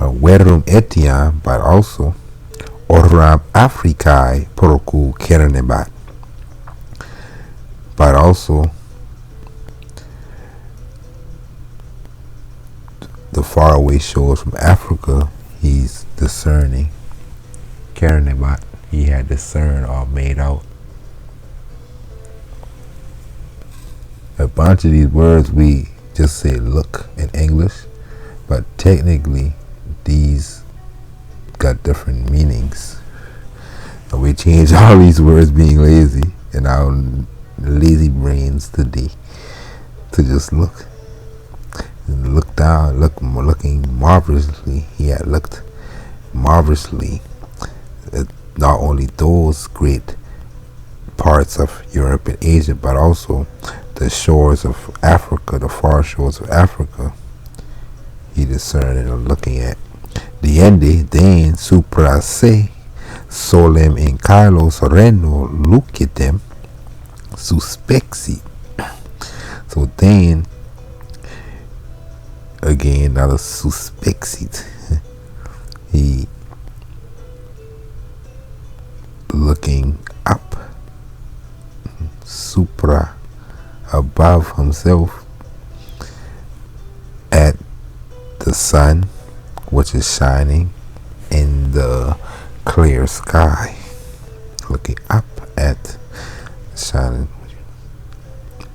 Verum etiam, but also Oram Africae Procu Kerenebat. But also the faraway shores from Africa, he's discerning. Kerenebat, he had discerned or made out. A bunch of these words we just say look in English, but technically these got different meanings. And we change all these words being lazy in our lazy brains today to just look. And look down, looking marvelously. He had looked marvelously at not only those great parts of Europe and Asia, but also the shores of Africa, the far shores of Africa. He discerned and looking at. Diende den supra se solem in Carlos Reno lucitem suspexit. So then again another suspexit. He looking up, supra, above himself, at the sun, which is shining in the clear sky. Looking up at shining.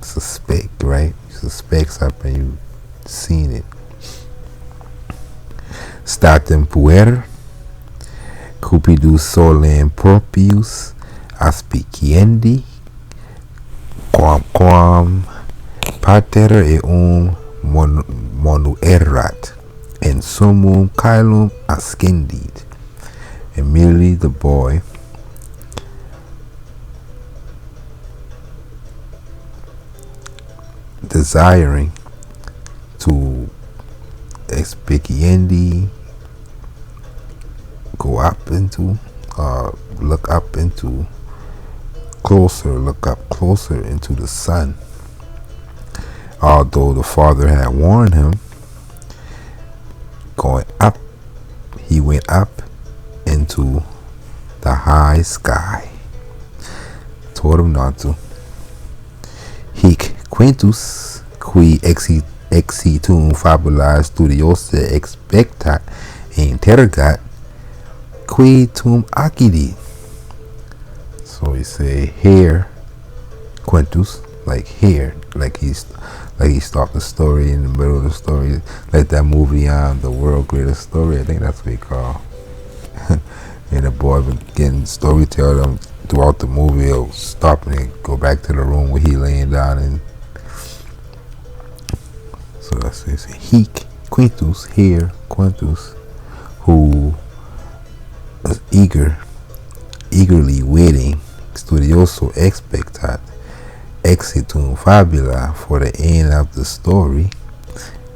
Suspect, right? Suspects up and you seen it. Statim puer cupidus solem propius aspiciendi quam pater eum monuerat and summum caelum ascendit. Immediately the boy desiring to expiciendi, go up into, look up into, look up closer into the sun. Although the father had warned him, going up, he went up into the high sky. Told him not to. Hic quintus qui exitum fabula studiosa expectat interrogat qui tum accidit. So he say here, quintus, like here, like he stopped the story in the middle of the story, like that movie on The World Greatest Story. I think that's what he called. And the boy been getting storyteller them throughout the movie. He'll stop and go back to the room where he laying down, and so that's it. Hic quintus, here quintus, who was eagerly waiting, studioso expectat exitum fabula, for the end of the story.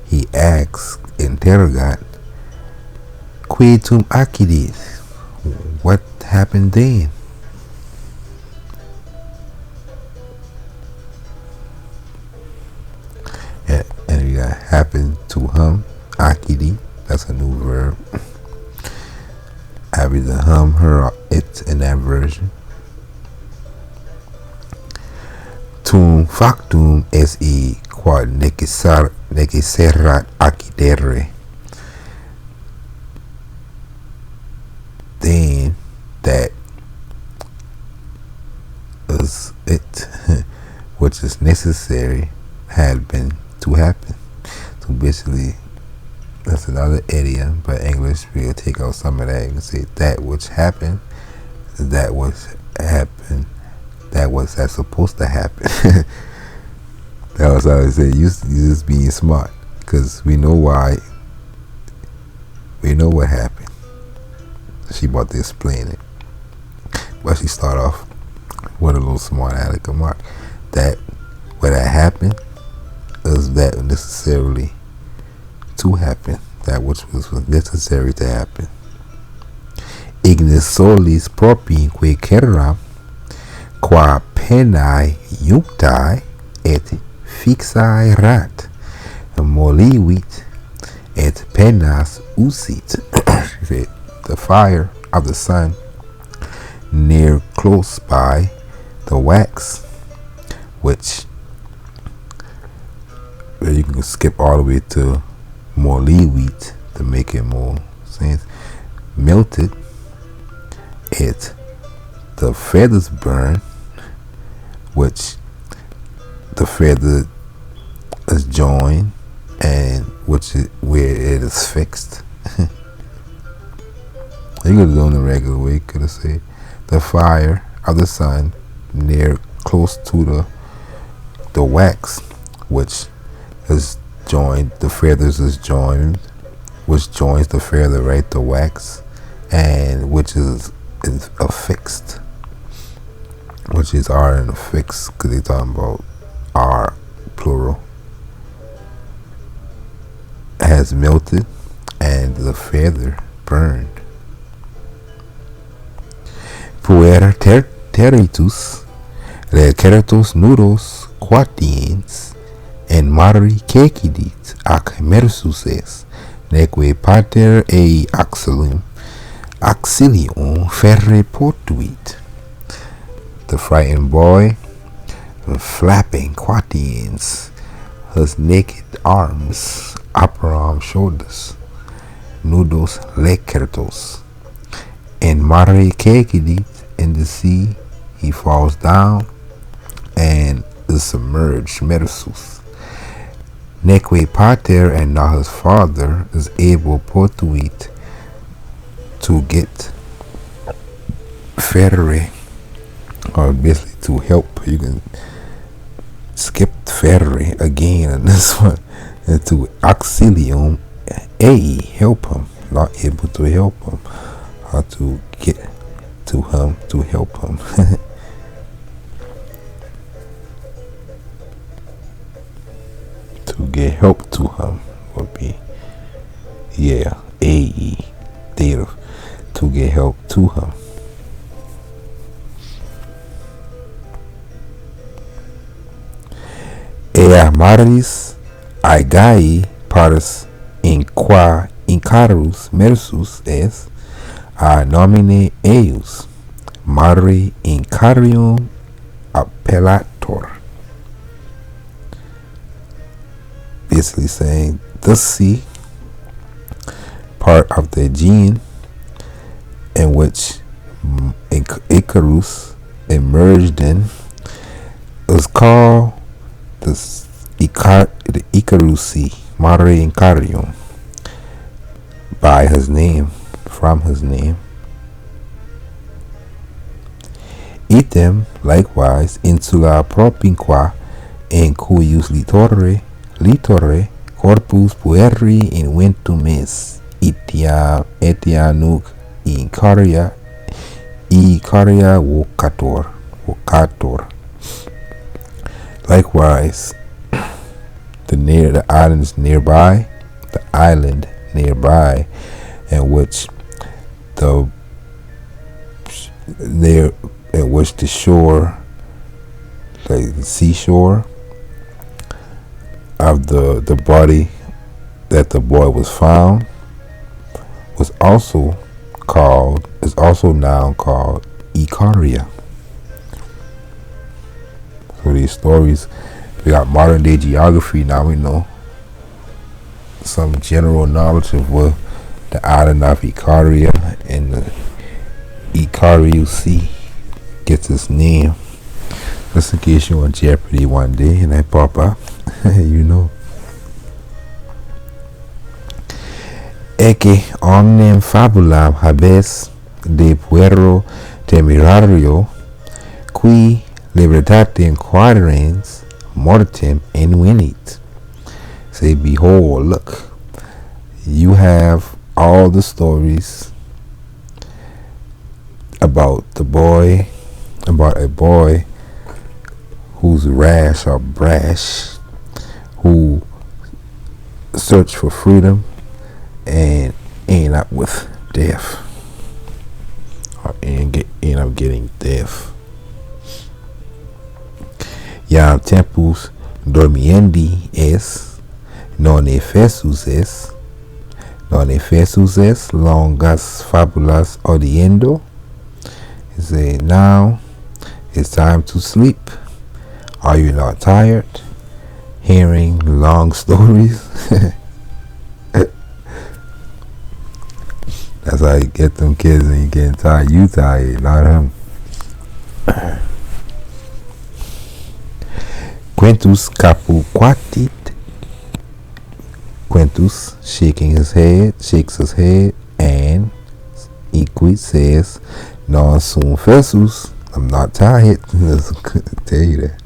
He asks, interrogat, qui tum accidit, what happened then? And we got happened to him, accidit, that's a new verb. Having to hum, her, it in that version. Tum factum esse quod necesserat accidere. Then that was it, which is necessary, had been to happen. So basically, that's another idiom, but English we'll take out some of that and say that which happened, that which happened that's supposed to happen. That was how I said. You just being smart, because we know why. We know what happened. She about to explain it, but she start off with a little smart aleck remark that when that happened is that necessarily to happen, that which was necessary to happen. Ignis solis propinque ceram qua pennae iunctae et fixae rat molivit et pennas usit. She said, the fire of the sun near close by the wax, which you can skip all the way to molivit to make it more sense, melted, it the feathers burn, which the feather is joined, and which is where it is fixed. You could have done the regular way. Could have said the fire of the sun near close to the wax, which is joined. The feathers is joined, which joins the feather, right? The wax, and which is affixed, which is R and affixed, because they're talking about R plural, has melted and the feather burned. Puer territus receratus nudos quatiens en mari cecidit ac mersus es, neque pater ei axilium ferre potuit. The frightened boy, flapping quatiens, his naked arms, upper arm, shoulders, nudos lecertos, en mare cecidit, in the sea he falls down and is submerged, mersus. Neque pater, and not his father, is able potuit to get ferre, or basically to help. You can skip ferre again on this one, and to auxilium ei, help him, not able to help him, how to get to him to help him. To get help to him would be, yeah, ei, Daedalus, to get help to him. Ea maris aegai paris in qua Icarus mersus es a nomine eius mare Icarium appellator. Basically saying the sea, part of the Aegean, in which Icarus emerged in, is called the Icarus Sea, Mare Icarium, by his name, from his name. Item likewise insula propinqua in cuius litore corpus pueri inventum es etianuk Icaria vocator. Likewise, the island nearby, in which the shore, like the seashore of the body that the boy was found, is also now called Icaria. So these stories, we got modern day geography. Now we know some general knowledge of what the island of Icaria and the Icarus Sea gets its name. Just in case you're on Jeopardy one day and I pop up, you know. Ecce omnem fabulam habes de puero temerario, qui libertatem quadrans mortem invenit. Say, behold, look, you have all the stories about a boy who's rash or brash, who search for freedom and end up with death, or end up getting death. Iam tempus dormiendi es, non efesus es longas fabulas audiendo. He said, now it's time to sleep. Are you not tired hearing long stories? That's how you get them kids when you getting tired. You tired, not him. Quintus capuquatit. Quintus shakes his head, and Equid says, non sum fessus. I'm not tired. Tell you that.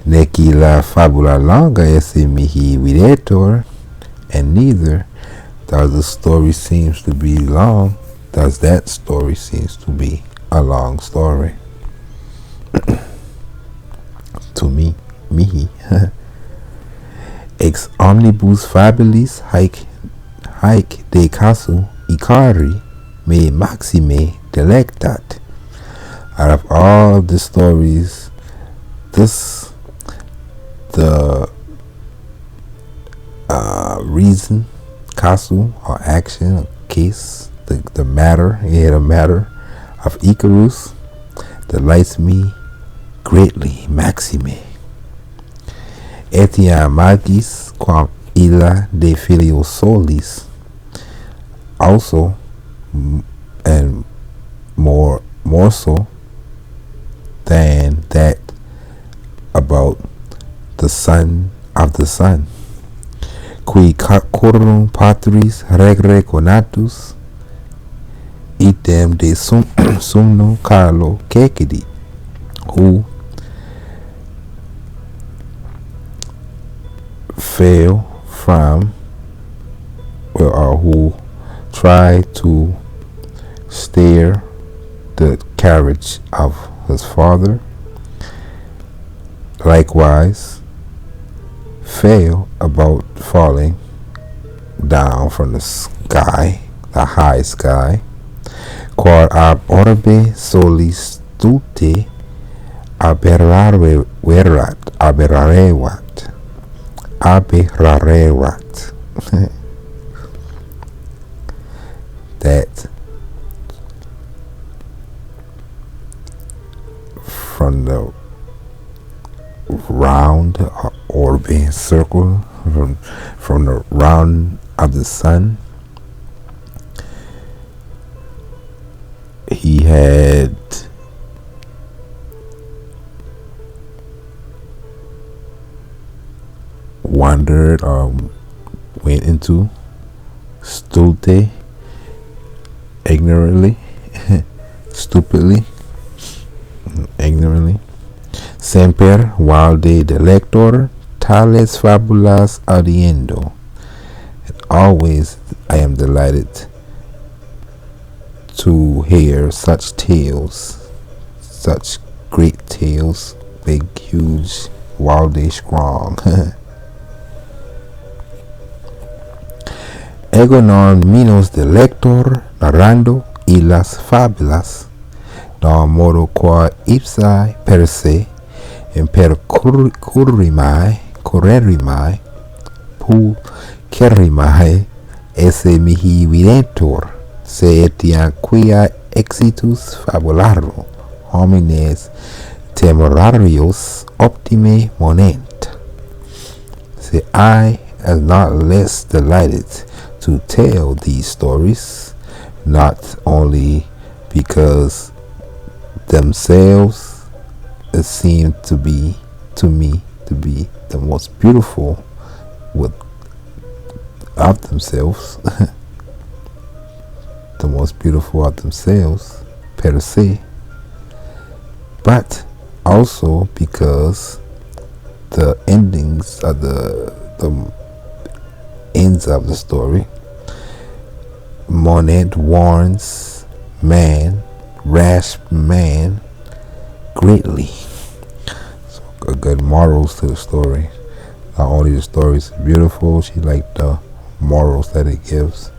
Neki la fabula longa esse mihi videtur, and neither does the story seems to be long. Does that story seems to be a long story? To me, mihi. Ex omnibus fabilis haec de casu Icari me maxime delectat. Out of all of the stories, the reason, casu, or action, or case, the matter, of Icarus delights me greatly, maxime. Etiam magis quam illa de filio solis, also, and more so than that about the son of the son, qui corum patris regre conatus, item de sumno Carlo cecidi, who fell from, or who tried to steer the carriage of his father, likewise fail about falling down from the sky, the high sky, quod ab orbe solis tutte aberarevat. That from the round orbe circle, from the round of the sun, he had wandered or went into stulte, ignorantly, stupidly, ignorantly, semper valde delector tales fabulas audiendo, and always I am delighted to hear such tales, such great tales, big, huge, wildish, strong. Ego non minus delector narrando illas fabulas, non modo qua ipsae per se, in per currimae, pulcherrimae, esse mihi videtur, se etiam quia exitus fabularo, homines temerarios optime monent. Se I am not less delighted to tell these stories, not only because themselves seem to me to be the most beautiful of themselves, per se, but also because the endings of the ends of the story, Monet warns man, rash man, greatly. So a good morals to the story. Not only the story is beautiful, she liked the morals that it gives.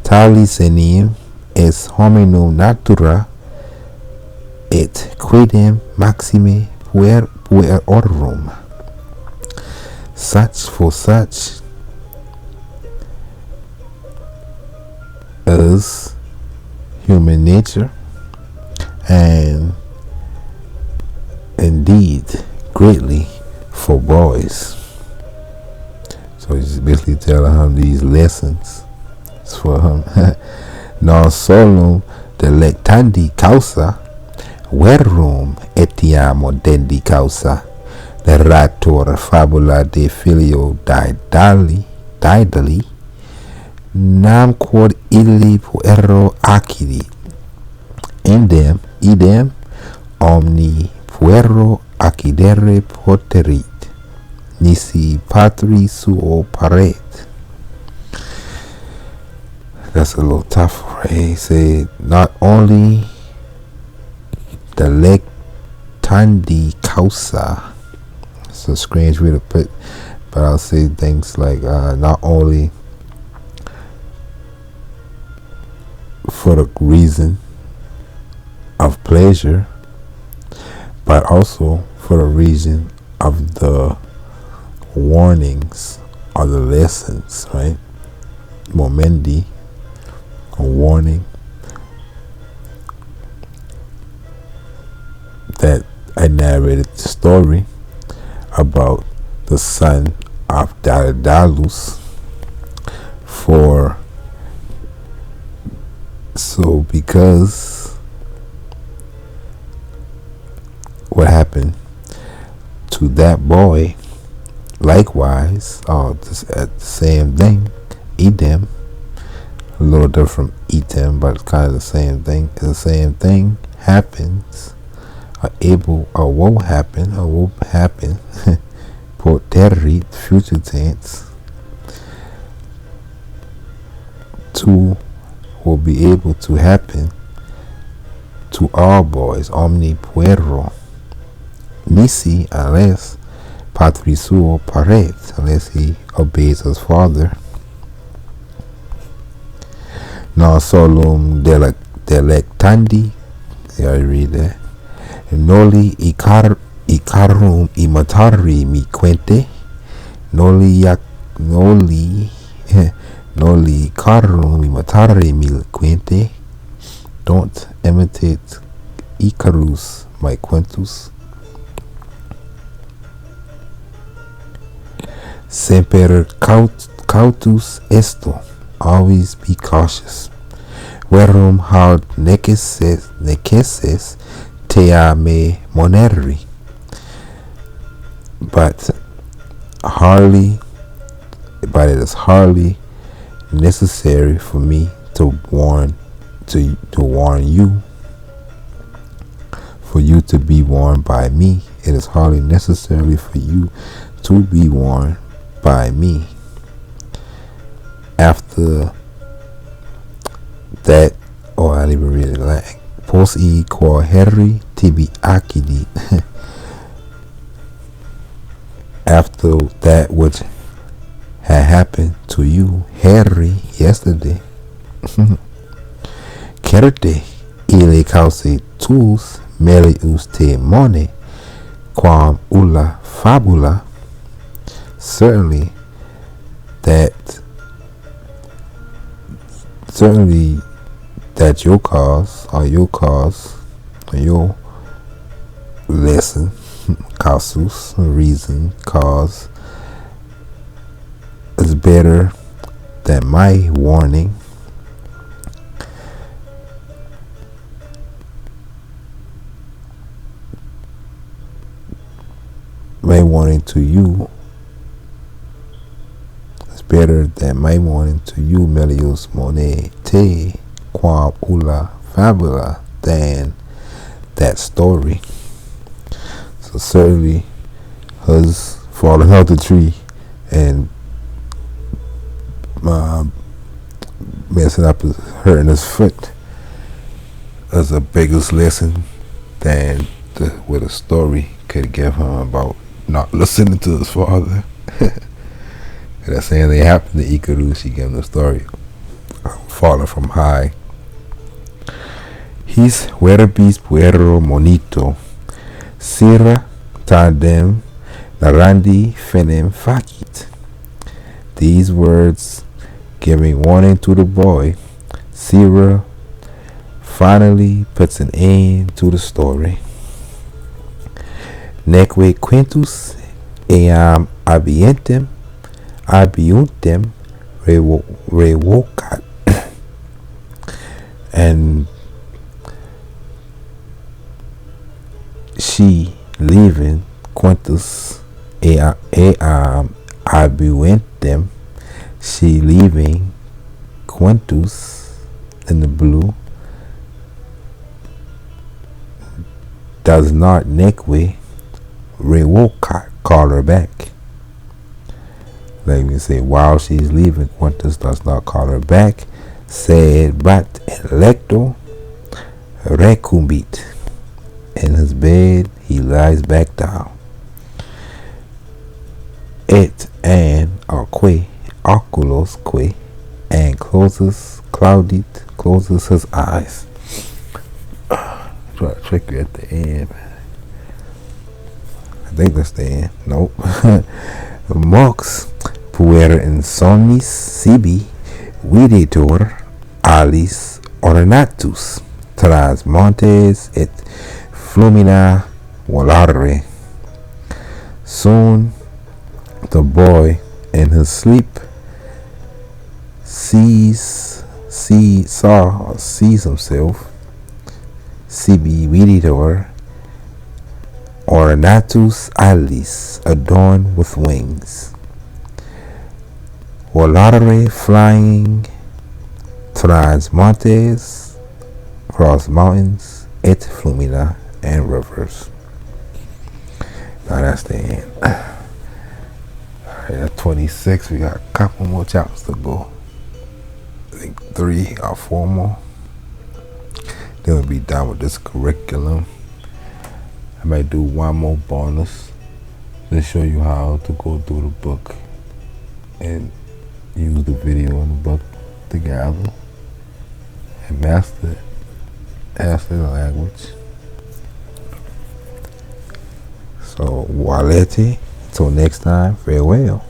Tali senim es hominum natura et quidem maxime puerorum. Such for such is human nature, and indeed greatly for boys. So he's basically telling him these lessons for him. Non solum delectandi causa verum etiam dendi causa narrator fabula de filio Daedali nam quod illi puero acidi idem omni puero accidere poterit nisi patri suo paret. That's a little tough, right? He said not only delectandi causa. It's a strange way to put, but I'll say things like not only for the reason of pleasure, but also for the reason of the warnings or the lessons, right? Momendi, a warning that I narrated the story about the son of Daedalus. Because what happened to that boy, likewise, the same thing, idem, a little different from item, but it's kind of the same thing. The same thing happens, will happen, poterit, future tense, to will be able to happen to all boys, omni puero, nisi, unless patri suo paret, unless he obeys his father. Non solum delectandi, you already read that. Noli Icarum imatari mi quente, noli Icarum imatari mi quente. Don't imitate Icarus, my quintus. Semper cautus esto, always be cautious. Verum haud neces tea me moneri. But it is hardly necessary for me to warn you, for you to be warned by me. It is hardly necessary for you to be warned by me. After that, I didn't even read it like post e quo heri tibi acidi. After that which had happened to you, heri, yesterday, certe ille cause tuus melius te mone quam ulla fabula. Certainly that your cause or your lesson, causus, reason, cause, is better than my warning. My warning to you is better than my warning to you, melius mone te quam ulla fabula, than that story. So So certainly has fallen out the tree and messing up, hurting his foot as a biggest lesson than what a story could give him about not listening to his father. That's saying they happened to Icarus. She gave him the story falling from high. His huerbis puero monito, sira tandem narandi fenem facit. These words giving warning to the boy, Sira finally puts an end to the story. Neque quintus eam abiuntem revocat. And she leaving quintus eam abiuntem, she leaving quintus in the blue, does not neque revocat, call her back. Let me say, while she's leaving, Quintus does not call her back. Said, but electo recumbit. In his bed, he lies back down. Et and arque oculos que, and closes his eyes. Try to trick you at the end. I think that's the end. Nope. Mox puer insomnis sibi videtur alis ornatus trans montes et flumina volare. Soon the boy in his sleep sees himself sibi videtur ornatus alis, adorned with wings, volare, flying, trans montes, across mountains, et flumina, and rivers. Now that's the end. Alright, at 26, we got a couple more chapters to go. I think 3 or 4 more. Then we'll be done with this curriculum. I might do one more bonus to show you how to go through the book and use the video and the book together and master the language. So, walete. Until next time, farewell.